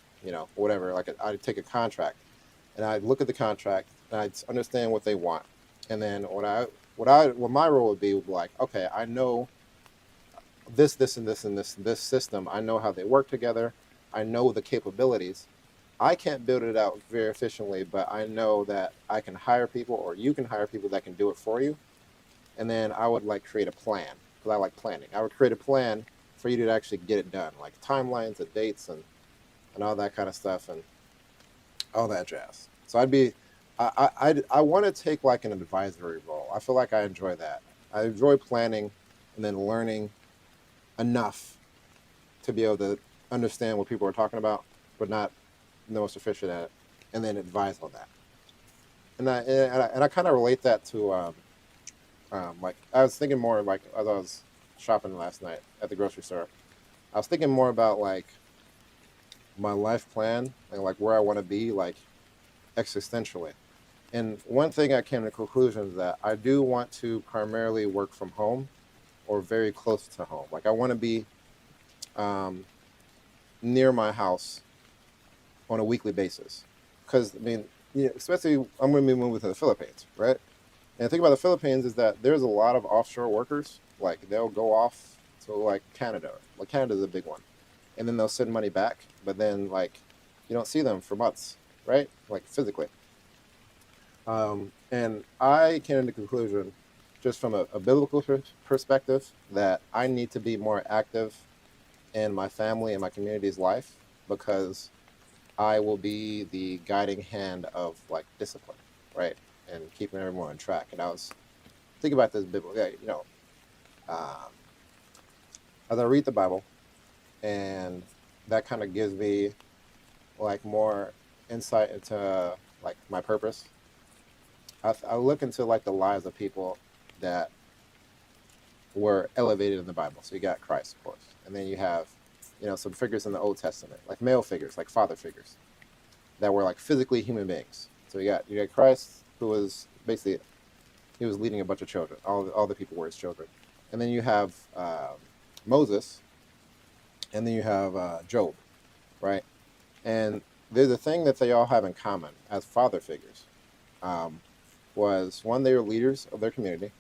whatever. Like I take a contract, and I look at the contract, and I understand what they want, and then what my role would be like, okay, I know this, and this system. I know how they work together. I know the capabilities. I can't build it out very efficiently, but I know that I can hire people, or you can hire people that can do it for you. And then I would like create a plan, because I like planning. I would create a plan for you to actually get it done, like timelines and dates and all that kind of stuff and all that jazz. So I want to take like an advisory role. I feel like I enjoy that. I enjoy planning and then learning enough to be able to understand what people are talking about, but not know what's efficient at it, and then advise on that. And I kind of relate that to like I was thinking more like as I was shopping last night at the grocery store. I was thinking more about like my life plan and like where I want to be like existentially. And one thing I came to the conclusion is that I do want to primarily work from home or very close to home. Like I want to be near my house on a weekly basis. Because I mean, especially I'm going to be moving to the Philippines, right? And the thing about the Philippines is that there's a lot of offshore workers. Like they'll go off to like Canada. Like Canada's a big one, and then they'll send money back. But then like you don't see them for months, right? Like physically. And I came to the conclusion, just from a biblical perspective, that I need to be more active in my family and my community's life, because I will be the guiding hand of like discipline, right, and keeping everyone on track. And I was thinking about this biblically, as I read the Bible, and that kind of gives me like more insight into like my purpose. I look into like the lives of people that were elevated in the Bible. So you got Christ, of course, and then you have, some figures in the Old Testament, like male figures, like father figures, that were like physically human beings. So you got Christ, who was basically he was leading a bunch of children. All the people were his children, and then you have Moses, and then you have Job, right? And there's a thing that they all have in common as father figures. Um, was one, they were leaders of their community,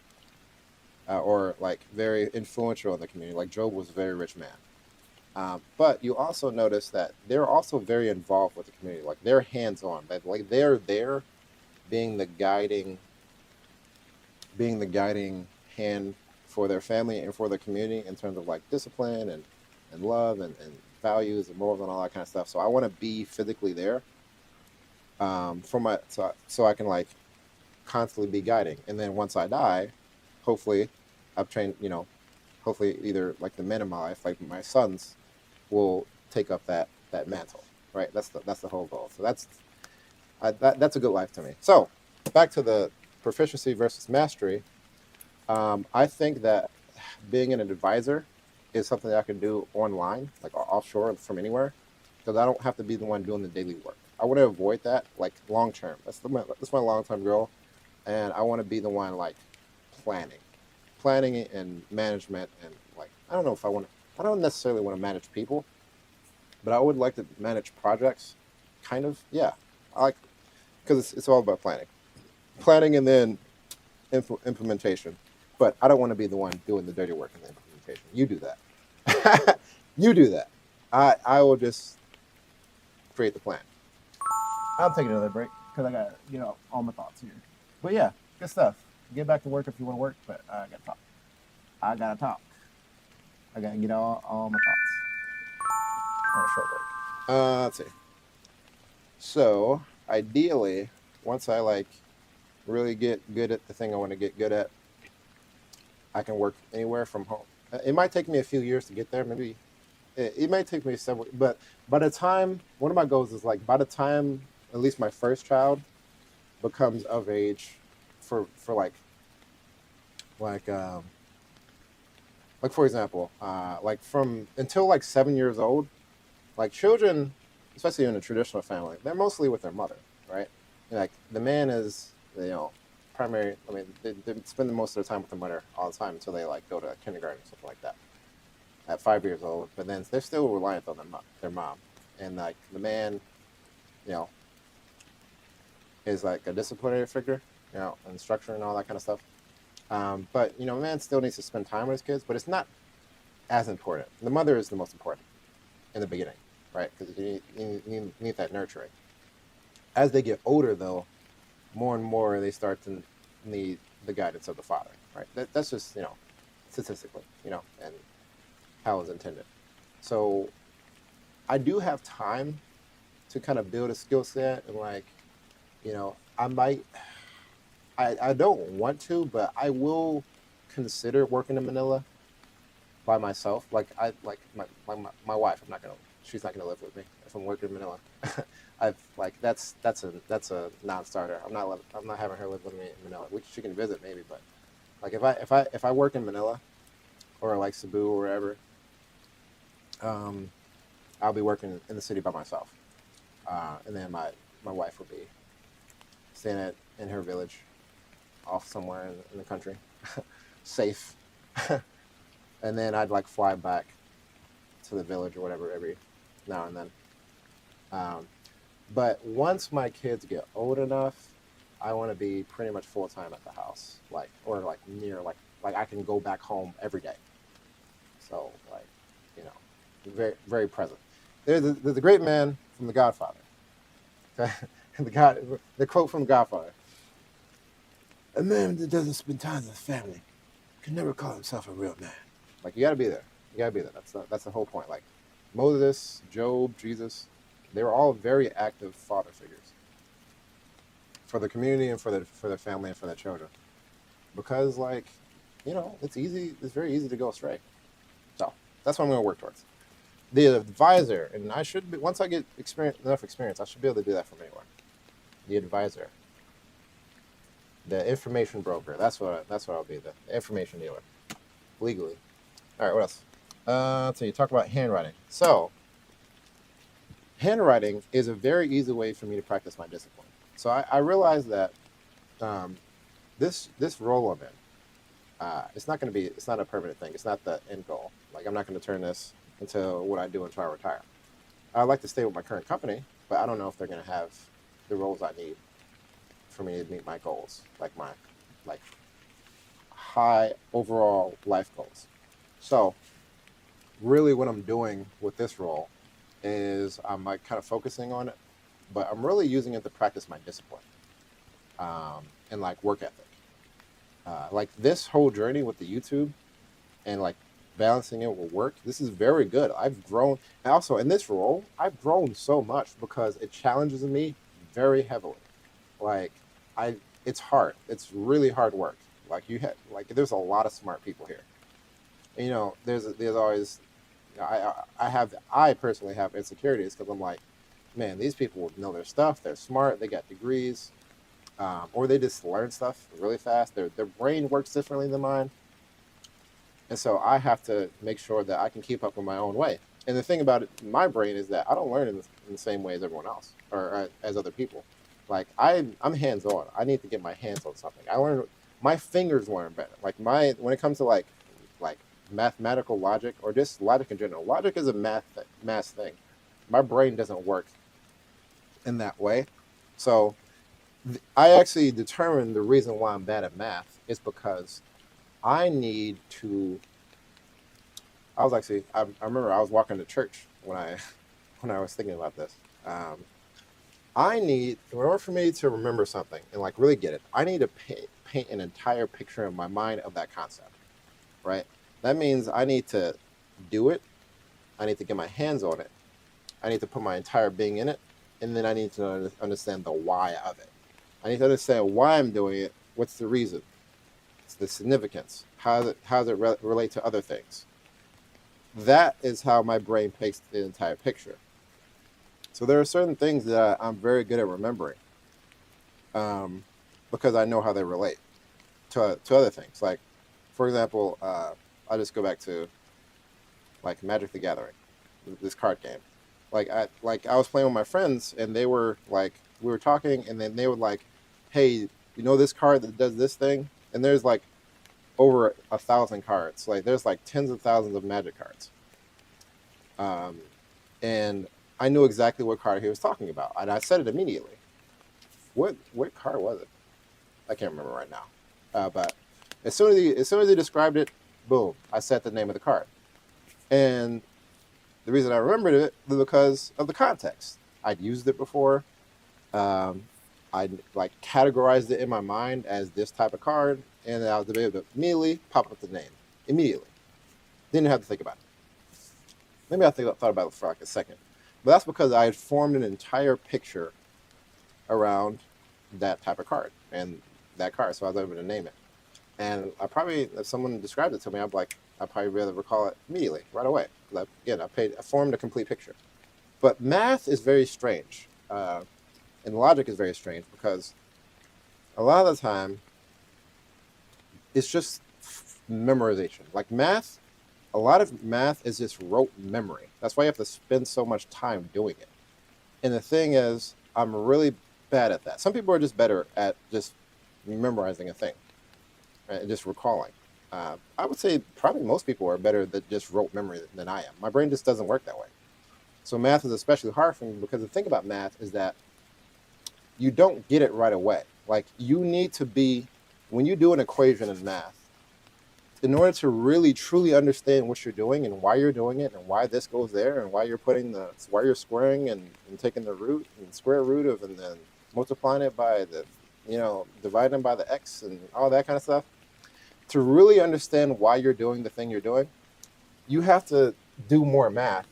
or like very influential in the community. Like Job was a very rich man. But you also notice that they're also very involved with the community. Like they're hands-on. Like they're there, being the guiding, being the guiding hand for their family and for their community in terms of like discipline and love and values and morals and all that kind of stuff. So I want to be physically there, for my so I can like constantly be guiding. And then once I die, hopefully, I've trained. Hopefully either like the men in my life, like my sons, will take up that mantle. Right. That's the whole goal. So that's a good life to me. So back to the proficiency versus mastery. I think that being an advisor is something that I can do online, like offshore from anywhere, because I don't have to be the one doing the daily work. I want to avoid that, like long term. That's my long term goal, and I want to be the one like planning and management, and like I don't know if I want to. I don't necessarily want to manage people, but I would like to manage projects, kind of. Yeah, I like because it's all about planning, and then implementation. But I don't want to be the one doing the dirty work in the implementation. You do that. You do that. I will just create the plan. I'll take another break because I got all my thoughts here. But yeah, good stuff. Get back to work if you want to work, but I gotta talk. I gotta talk. I gotta get all my thoughts on a short break. Let's see. So ideally, once I like really get good at the thing I want to get good at, I can work anywhere from home. It might take me a few years to get there. Maybe it might take me several, but by the time, one of my goals is like by the time at least my first child becomes of age for like for example, like from until like 7 years old, like children, especially in a traditional family, they're mostly with their mother, right? And like the man is, primary. I mean, they spend most of their time with their mother all the time until they like go to kindergarten or something like that at 5 years old. But then they're still reliant on their mom, and like the man, you know, is like a disciplinary figure, and structure and all that kind of stuff. But man still needs to spend time with his kids, but it's not as important. The mother is the most important in the beginning, right? Because you need that nurturing. As they get older, though, more and more they start to need the guidance of the father, right? That's just statistically, and how it's intended. So I do have time to kind of build a skill set, and like I might. I don't want to, but I will consider working in Manila by myself. Like my wife, she's not gonna live with me if I'm working in Manila. I've like that's a non-starter. I'm not having her live with me in Manila. She can visit maybe, but like if I work in Manila or like Cebu or wherever, I'll be working in the city by myself, and then my wife will be staying in her village, off somewhere in the country, safe. And then I'd like fly back to the village or whatever every now and then. But once my kids get old enough, I want to be pretty much full time at the house, or near, like I can go back home every day. So very very present. There's a great man from The Godfather. The quote from The Godfather: "A man that doesn't spend time with his family can never call himself a real man." Like you got to be there. You got to be there. That's the whole point. Like Moses, Job, Jesus, they were all very active father figures for the community and for their family and for their children. Because it's easy. It's very easy to go astray. So that's what I'm going to work towards. the advisor, and I should be, once I get enough experience, I should be able to do that from anywhere. The advisor, the information broker. That's what I'll be. The information dealer, legally. All right, what else? So you talk about handwriting. So handwriting is a very easy way for me to practice my discipline. So I realized that this role I'm in, it's not a permanent thing. It's not the end goal. Like, I'm not going to turn this into what I do until I retire. I'd like to stay with my current company, but I don't know if they're going to have the roles I need for me to meet my goals, like my high overall life goals. So really what I'm doing with this role is I'm like kind of focusing on it, but I'm really using it to practice my discipline and like work ethic. Like this whole journey with the YouTube and like balancing it with work, this is very good. I've grown. And also in this role, I've grown so much because it challenges me very heavily. Like it's hard. It's really hard work. Like there's a lot of smart people here. And, there's always, I personally have insecurities because I'm like, man, these people know their stuff. They're smart. They got degrees, or they just learn stuff really fast. Their brain works differently than mine. And so I have to make sure that I can keep up in my own way. And the thing about it, my brain is that I don't learn in the same way as everyone else or as other people. Like I'm hands-on. I need to get my hands on something. My fingers learn better. Like when it comes to like mathematical logic or just logic in general, logic is a math thing. My brain doesn't work in that way. So I actually determined the reason why I'm bad at math is because I need to. I remember I was walking to church when I was thinking about this. In order for me to remember something and like really get it, I need to paint an entire picture in my mind of that concept, right? That means I need to do it. I need to get my hands on it. I need to put my entire being in it. And then I need to understand the why of it. I need to understand why I'm doing it. What's the reason? It's the significance. How does it relate to other things? That is how my brain paints the entire picture. So there are certain things that I'm very good at remembering because I know how they relate to other things. Like, for example, I'll just go back to like Magic the Gathering, this card game. I was playing with my friends and they were like, we were talking and then they would like, hey, this card that does this thing? And there's like over 1,000 cards. Like there's like tens of thousands of Magic cards. And I knew exactly what card he was talking about. And I said it immediately. What card was it? I can't remember right now. But as soon as he described it, boom, I said the name of the card. And the reason I remembered it was because of the context. I'd used it before. I like categorized it in my mind as this type of card, and I was able to immediately pop up the name. Immediately. Didn't have to think about it. Maybe I thought about it for like a second. But that's because I had formed an entire picture around that type of card and that card, so I was able to name it. And if someone described it to me, I'd probably be able to recall it immediately, right away. I formed a complete picture. But math is very strange. And logic is very strange because a lot of the time, it's just memorization. Like math, a lot of math is just rote memory. That's why you have to spend so much time doing it. And the thing is, I'm really bad at that. Some people are just better at just memorizing a thing and just recalling. I would say probably most people are better at just rote memory than I am. My brain just doesn't work that way. So math is especially hard for me because the thing about math is that you don't get it right away. Like you need to when you do an equation in math, in order to really truly understand what you're doing and why you're doing it and why this goes there and why you're squaring and taking the root and square root of and then multiplying it by dividing by the x and all that kind of stuff, to really understand why you're doing the thing you're doing, you have to do more math.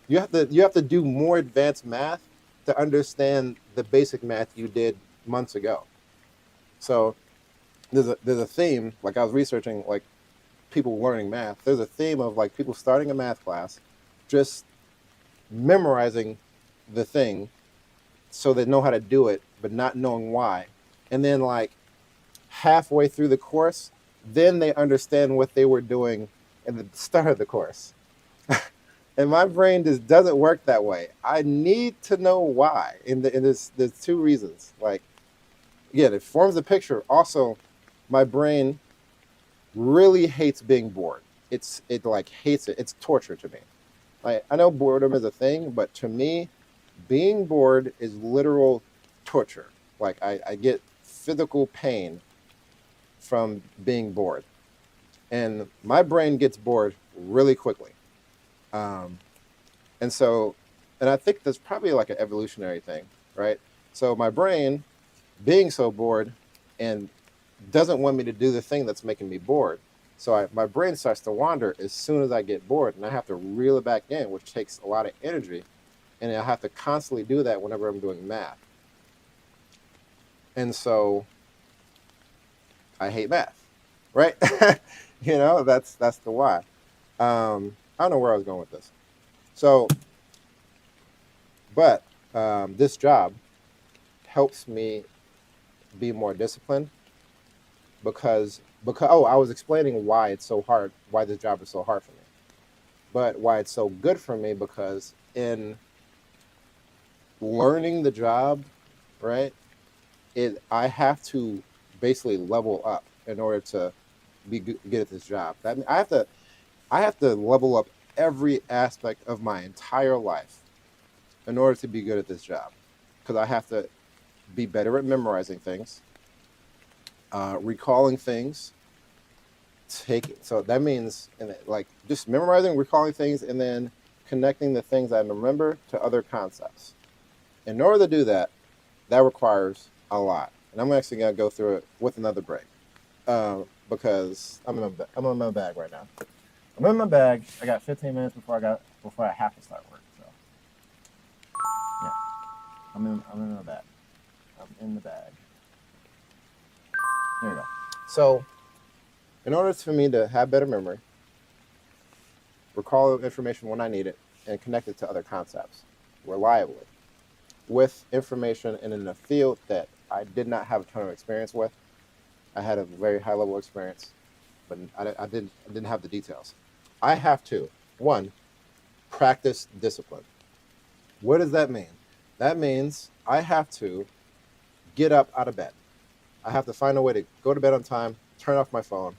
You have to do more advanced math to understand the basic math you did months ago. So there's a theme, like I was researching like people learning math. There's a theme of like people starting a math class, just memorizing the thing so they know how to do it, but not knowing why. And then like halfway through the course, then they understand what they were doing at the start of the course. And my brain just doesn't work that way. I need to know why. And there's two reasons. Like, again, it forms a picture. Also, my brain really hates being bored. It like hates it. It's torture to me. Like, I know boredom is a thing, but to me, being bored is literal torture. Like I get physical pain from being bored. And my brain gets bored really quickly. Um, and so, and I think that's probably like an evolutionary thing, right? So my brain being so bored and doesn't want me to do the thing that's making me bored. So my brain starts to wander as soon as I get bored, and I have to reel it back in, which takes a lot of energy. And I have to constantly do that whenever I'm doing math. And so I hate math, right? You know, that's the why. I don't know where I was going with this. So, but this job helps me be more disciplined because oh, I was explaining why it's so hard, why this job is so hard for me, but why it's so good for me because in learning the job, right, I have to basically level up in order to be good at this job. That means I have to level up every aspect of my entire life in order to be good at this job, because I have to be better at memorizing things, recalling things, so that means like just memorizing, recalling things, and then connecting the things I remember to other concepts. In order to do that, that requires a lot, and I'm actually going to go through it with another break because I'm in my bag right now. I'm in my bag. I got 15 minutes before I have to start work. So yeah, I'm in my bag. I'm in the bag. There you go. So in order for me to have better memory, recall information when I need it, and connect it to other concepts reliably with information and in a field that I did not have a ton of experience with. I had a very high level experience, but I didn't have the details. I have to, one, practice discipline. What does that mean? That means I have to get up out of bed. I have to find a way to go to bed on time, turn off my phone,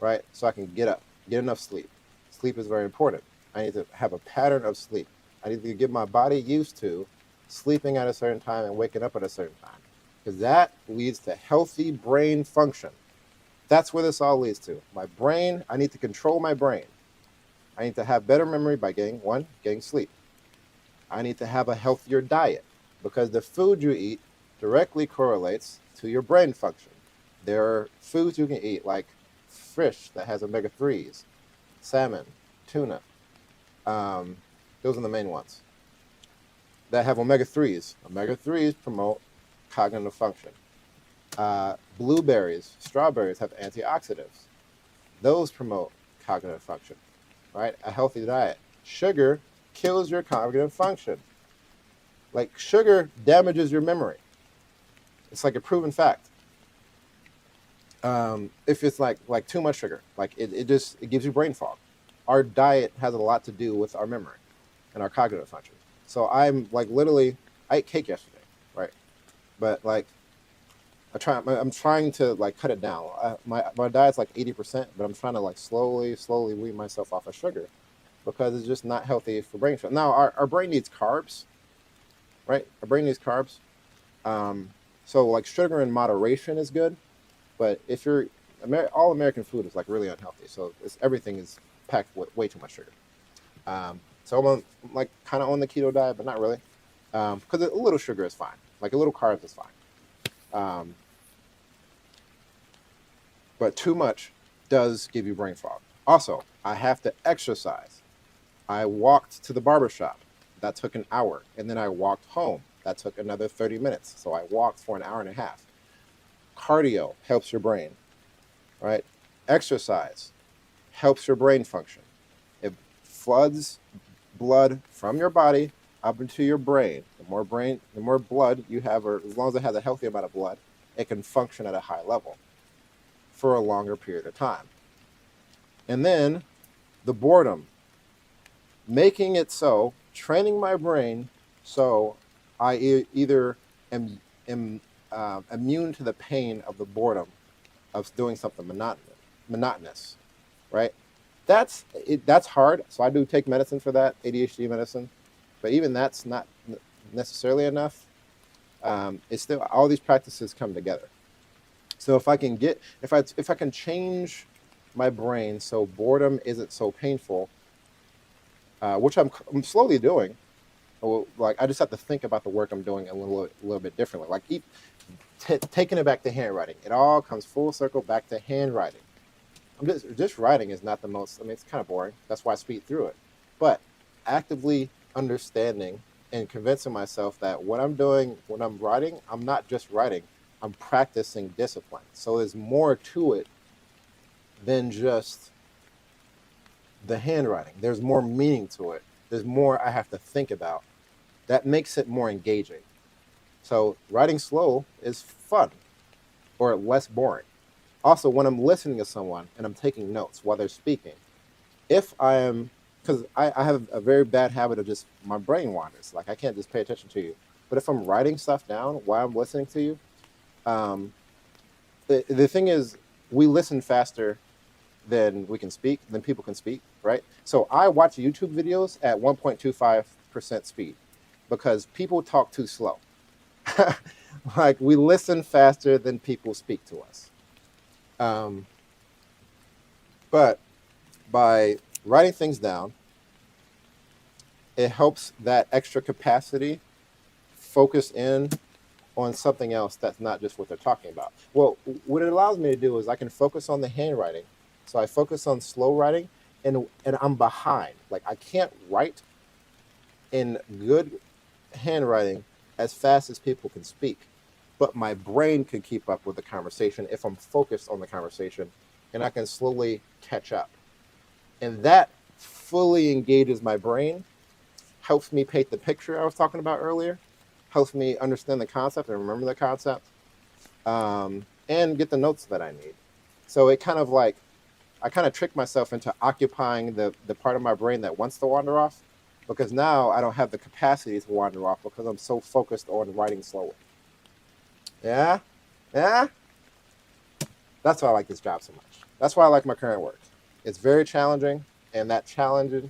right? So I can get up, get enough sleep. Sleep is very important. I need to have a pattern of sleep. I need to get my body used to sleeping at a certain time and waking up at a certain time, because that leads to healthy brain function. That's where this all leads to. My brain, I need to control my brain. I need to have better memory by getting sleep. I need to have a healthier diet because the food you eat directly correlates to your brain function. There are foods you can eat like fish that has omega-3s, salmon, tuna. Those are the main ones that have omega-3s. Omega-3s promote cognitive function. Blueberries, strawberries have antioxidants. Those promote cognitive function, right? A healthy diet. Sugar kills your cognitive function. Like sugar damages your memory. It's like a proven fact. If it's like too much sugar, like it gives you brain fog. Our diet has a lot to do with our memory and our cognitive function. So I'm like literally, I ate cake yesterday, right? But like I'm trying to like cut it down. My diet's like 80%, but I'm trying to like slowly wean myself off of sugar because it's just not healthy for brain function. Now our brain needs carbs, right? Our brain needs carbs. So like sugar in moderation is good, but if you're all American food is like really unhealthy. So everything is packed with way too much sugar. So I'm like kind of on the keto diet, but not really, because a little sugar is fine. Like a little carbs is fine. But too much does give you brain fog. Also, I have to exercise. I walked to the barbershop. That took an hour. And then I walked home. That took another 30 minutes. So I walked for an hour and a half. Cardio helps your brain, right? Exercise helps your brain function. It floods blood from your body up into your brain. The more blood you have, or as long as it has a healthy amount of blood, it can function at a high level for a longer period of time. And then the boredom, making it so, training my brain so I either am immune to the pain of the boredom of doing something monotonous, right? That's hard. So I do take medicine for that, ADHD medicine, but even that's not necessarily enough. It's still, all these practices come together. So if I can change my brain so boredom isn't so painful, which I'm slowly doing. Like, I just have to think about the work I'm doing a little bit differently. Like, taking it back to handwriting, it all comes full circle back to handwriting. I'm just writing is not the most. I mean, it's kind of boring. That's why I speed through it. But actively understanding and convincing myself that what I'm doing when I'm writing, I'm not just writing. I'm practicing discipline. So there's more to it than just the handwriting. There's more meaning to it. There's more I have to think about. That makes it more engaging. So writing slow is fun or less boring. Also, when I'm listening to someone and I'm taking notes while they're speaking, if I am, because I have a very bad habit of just, my brain wanders. Like, I can't just pay attention to you. But if I'm writing stuff down while I'm listening to you, the thing is, we listen faster than people can speak, right? So I watch YouTube videos at 1.25% speed because people talk too slow. Like, we listen faster than people speak to us. But by writing things down, it helps that extra capacity focus in on something else that's not just what they're talking about. Well, what it allows me to do is I can focus on the handwriting. So I focus on slow writing, and I'm behind. Like, I can't write in good handwriting as fast as people can speak, but my brain can keep up with the conversation if I'm focused on the conversation, and I can slowly catch up. And that fully engages my brain, helps me paint the picture I was talking about earlier, helps me understand the concept and remember the concept, and get the notes that I need. So it kind of like, I kind of trick myself into occupying the part of my brain that wants to wander off, because now I don't have the capacity to wander off because I'm so focused on writing slowly. Yeah? Yeah? That's why I like this job so much. That's why I like my current work. It's very challenging, and that challenge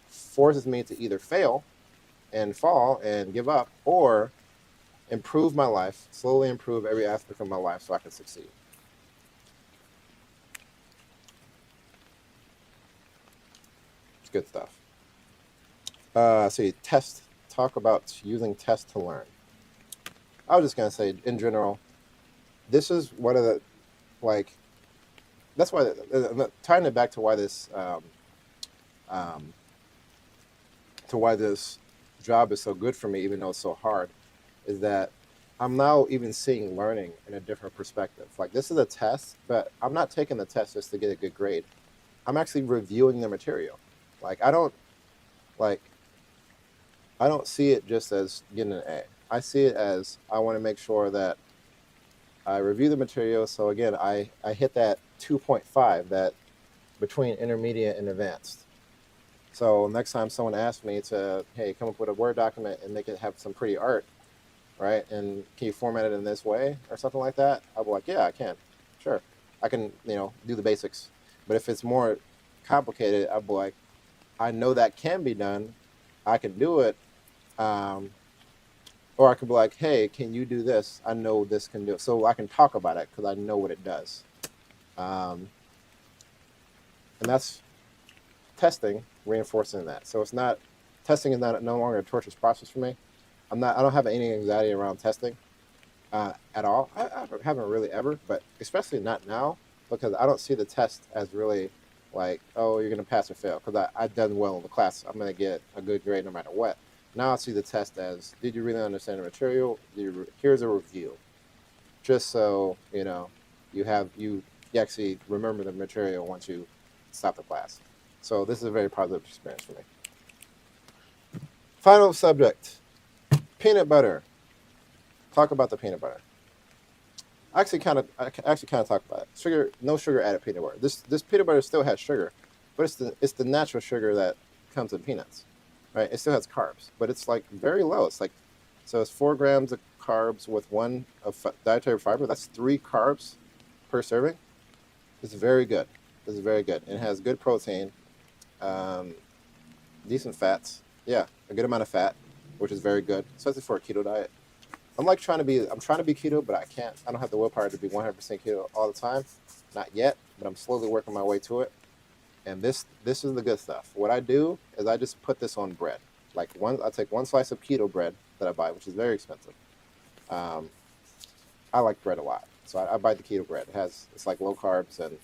forces me to either fail and fall and give up, or improve my life, slowly improve every aspect of my life so I can succeed. It's good stuff. Talk about using tests to learn. I was just going to say, in general, this is one of the, like, that's why, tying it back to why this, job is so good for me, even though it's so hard, is that I'm now even seeing learning in a different perspective. Like, this is a test, but I'm not taking the test just to get a good grade. I'm actually reviewing the material. Like, I don't see it just as getting an A. I see it as, I want to make sure that I review the material. So again, I hit that 2.5, that between intermediate and advanced. So next time someone asks me to, hey, come up with a Word document and make it have some pretty art, right? And can you format it in this way or something like that? I'll be like, yeah, I can. Sure. I can, do the basics. But if it's more complicated, I'll be like, I know that can be done. I can do it. Or I could be like, hey, can you do this? I know this can do it. So I can talk about it because I know what it does. And that's testing, reinforcing that. So testing is no longer a torturous process for me. I don't have any anxiety around testing at all. I haven't really ever, but especially not now, because I don't see the test as really like, oh, you're going to pass or fail, because I've done well in the class. I'm going to get a good grade no matter what. Now I see the test as, did you really understand the material? Here's a review. Just so, you actually remember the material once you stop the class. So this is a very positive experience for me. Final subject, peanut butter. Talk about the peanut butter. I actually kind of talk about it. Sugar, no sugar added peanut butter. This peanut butter still has sugar, but it's the natural sugar that comes in peanuts, right? It still has carbs, but it's like very low. It's like, so it's 4 grams of carbs with 1 of dietary fiber. That's 3 carbs per serving. It's very good. This is very good. It has good protein, decent fats. Yeah, a good amount of fat, which is very good, especially for a keto diet. I'm trying to be keto, but I can't. I don't have the willpower to be 100% keto all the time. Not yet, but I'm slowly working my way to it. And this is the good stuff. What I do is I just put this on bread. I take 1 slice of keto bread that I buy, which is very expensive. I like bread a lot, so I buy the keto bread. It's like low carbs and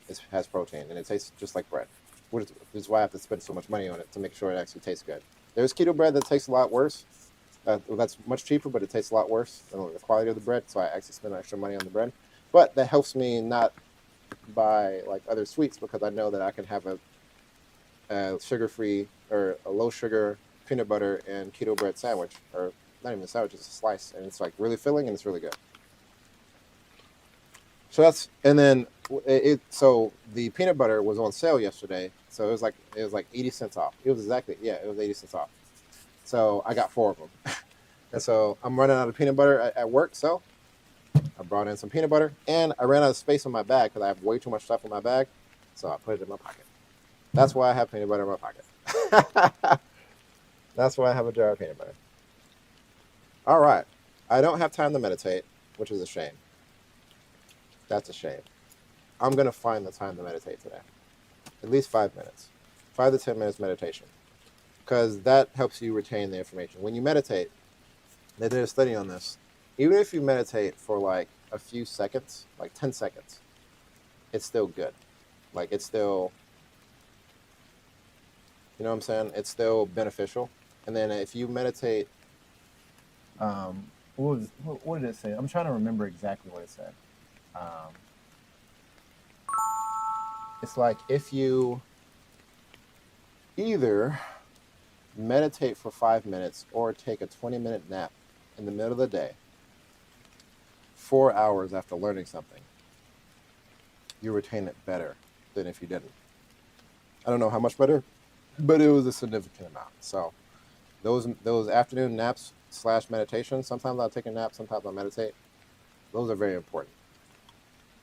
it has protein, and it tastes just like bread. Which is why I have to spend so much money on it to make sure it actually tastes good. There's keto bread that tastes a lot worse. That's much cheaper, but it tastes a lot worse than the quality of the bread. So I actually spend extra money on the bread. But that helps me not buy like other sweets because I know that I can have a sugar-free or a low-sugar peanut butter and keto bread sandwich, or not even a sandwich, it's a slice, and it's like really filling and it's really good. So so the peanut butter was on sale yesterday. So it was like 80 cents off. It was 80 cents off. So I got 4 of them. And so I'm running out of peanut butter at work. So I brought in some peanut butter, and I ran out of space in my bag because I have way too much stuff in my bag. So I put it in my pocket. That's why I have peanut butter in my pocket. That's why I have a jar of peanut butter. All right. I don't have time to meditate, which is a shame. That's a shame. I'm going to find the time to meditate today. At least 5 minutes. 5 to 10 minutes meditation. Because that helps you retain the information. When you meditate, they did a study on this. Even if you meditate for like a few seconds, like 10 seconds, it's still good. Like it's still, you know what I'm saying? It's still beneficial. And then if you meditate, what did it say? I'm trying to remember exactly what it said. It's like if you either meditate for 5 minutes or take a 20-minute nap in the middle of the day, 4 hours after learning something, you retain it better than if you didn't. I don't know how much better, but it was a significant amount. So those afternoon naps / meditation, sometimes I'll take a nap, sometimes I'll meditate. Those are very important.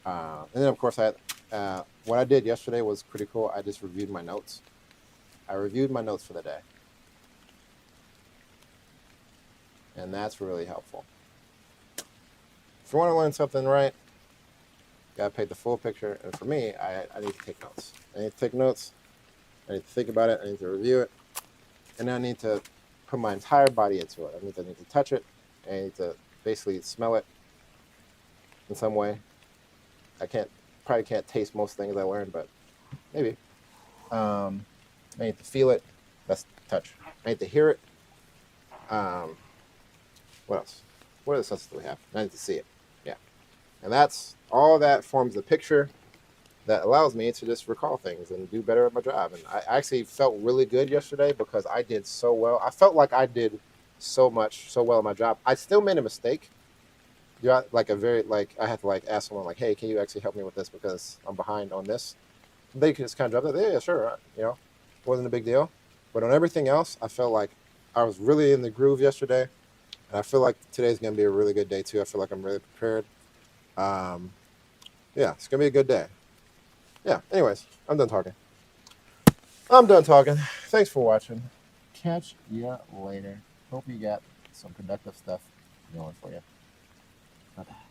And then, of course, what I did yesterday was pretty cool. I just reviewed my notes. I reviewed my notes for the day. And that's really helpful. If you want to learn something right, you got to paint the full picture. And for me, I need to take notes. I need to take notes. I need to think about it. I need to review it. And then I need to put my entire body into it. I need to touch it. I need to basically smell it in some way. I probably can't taste most things I learned, but maybe. I need to feel it. That's touch. I need to hear it. What else? What other senses do we have? I need to see it. Yeah. And that's all that forms a picture that allows me to just recall things and do better at my job. And I actually felt really good yesterday because I did so well. I felt like I did so well at my job. I still made a mistake. Yeah, I had to ask someone hey, can you actually help me with this because I'm behind on this? They just kind of dropped it. Yeah, sure. Wasn't a big deal. But on everything else, I felt like I was really in the groove yesterday, and I feel like today's gonna be a really good day too. I feel like I'm really prepared. Yeah, it's gonna be a good day. Yeah. Anyways, I'm done talking. Thanks for watching. Catch ya later. Hope you got some productive stuff going for you. Bye-bye.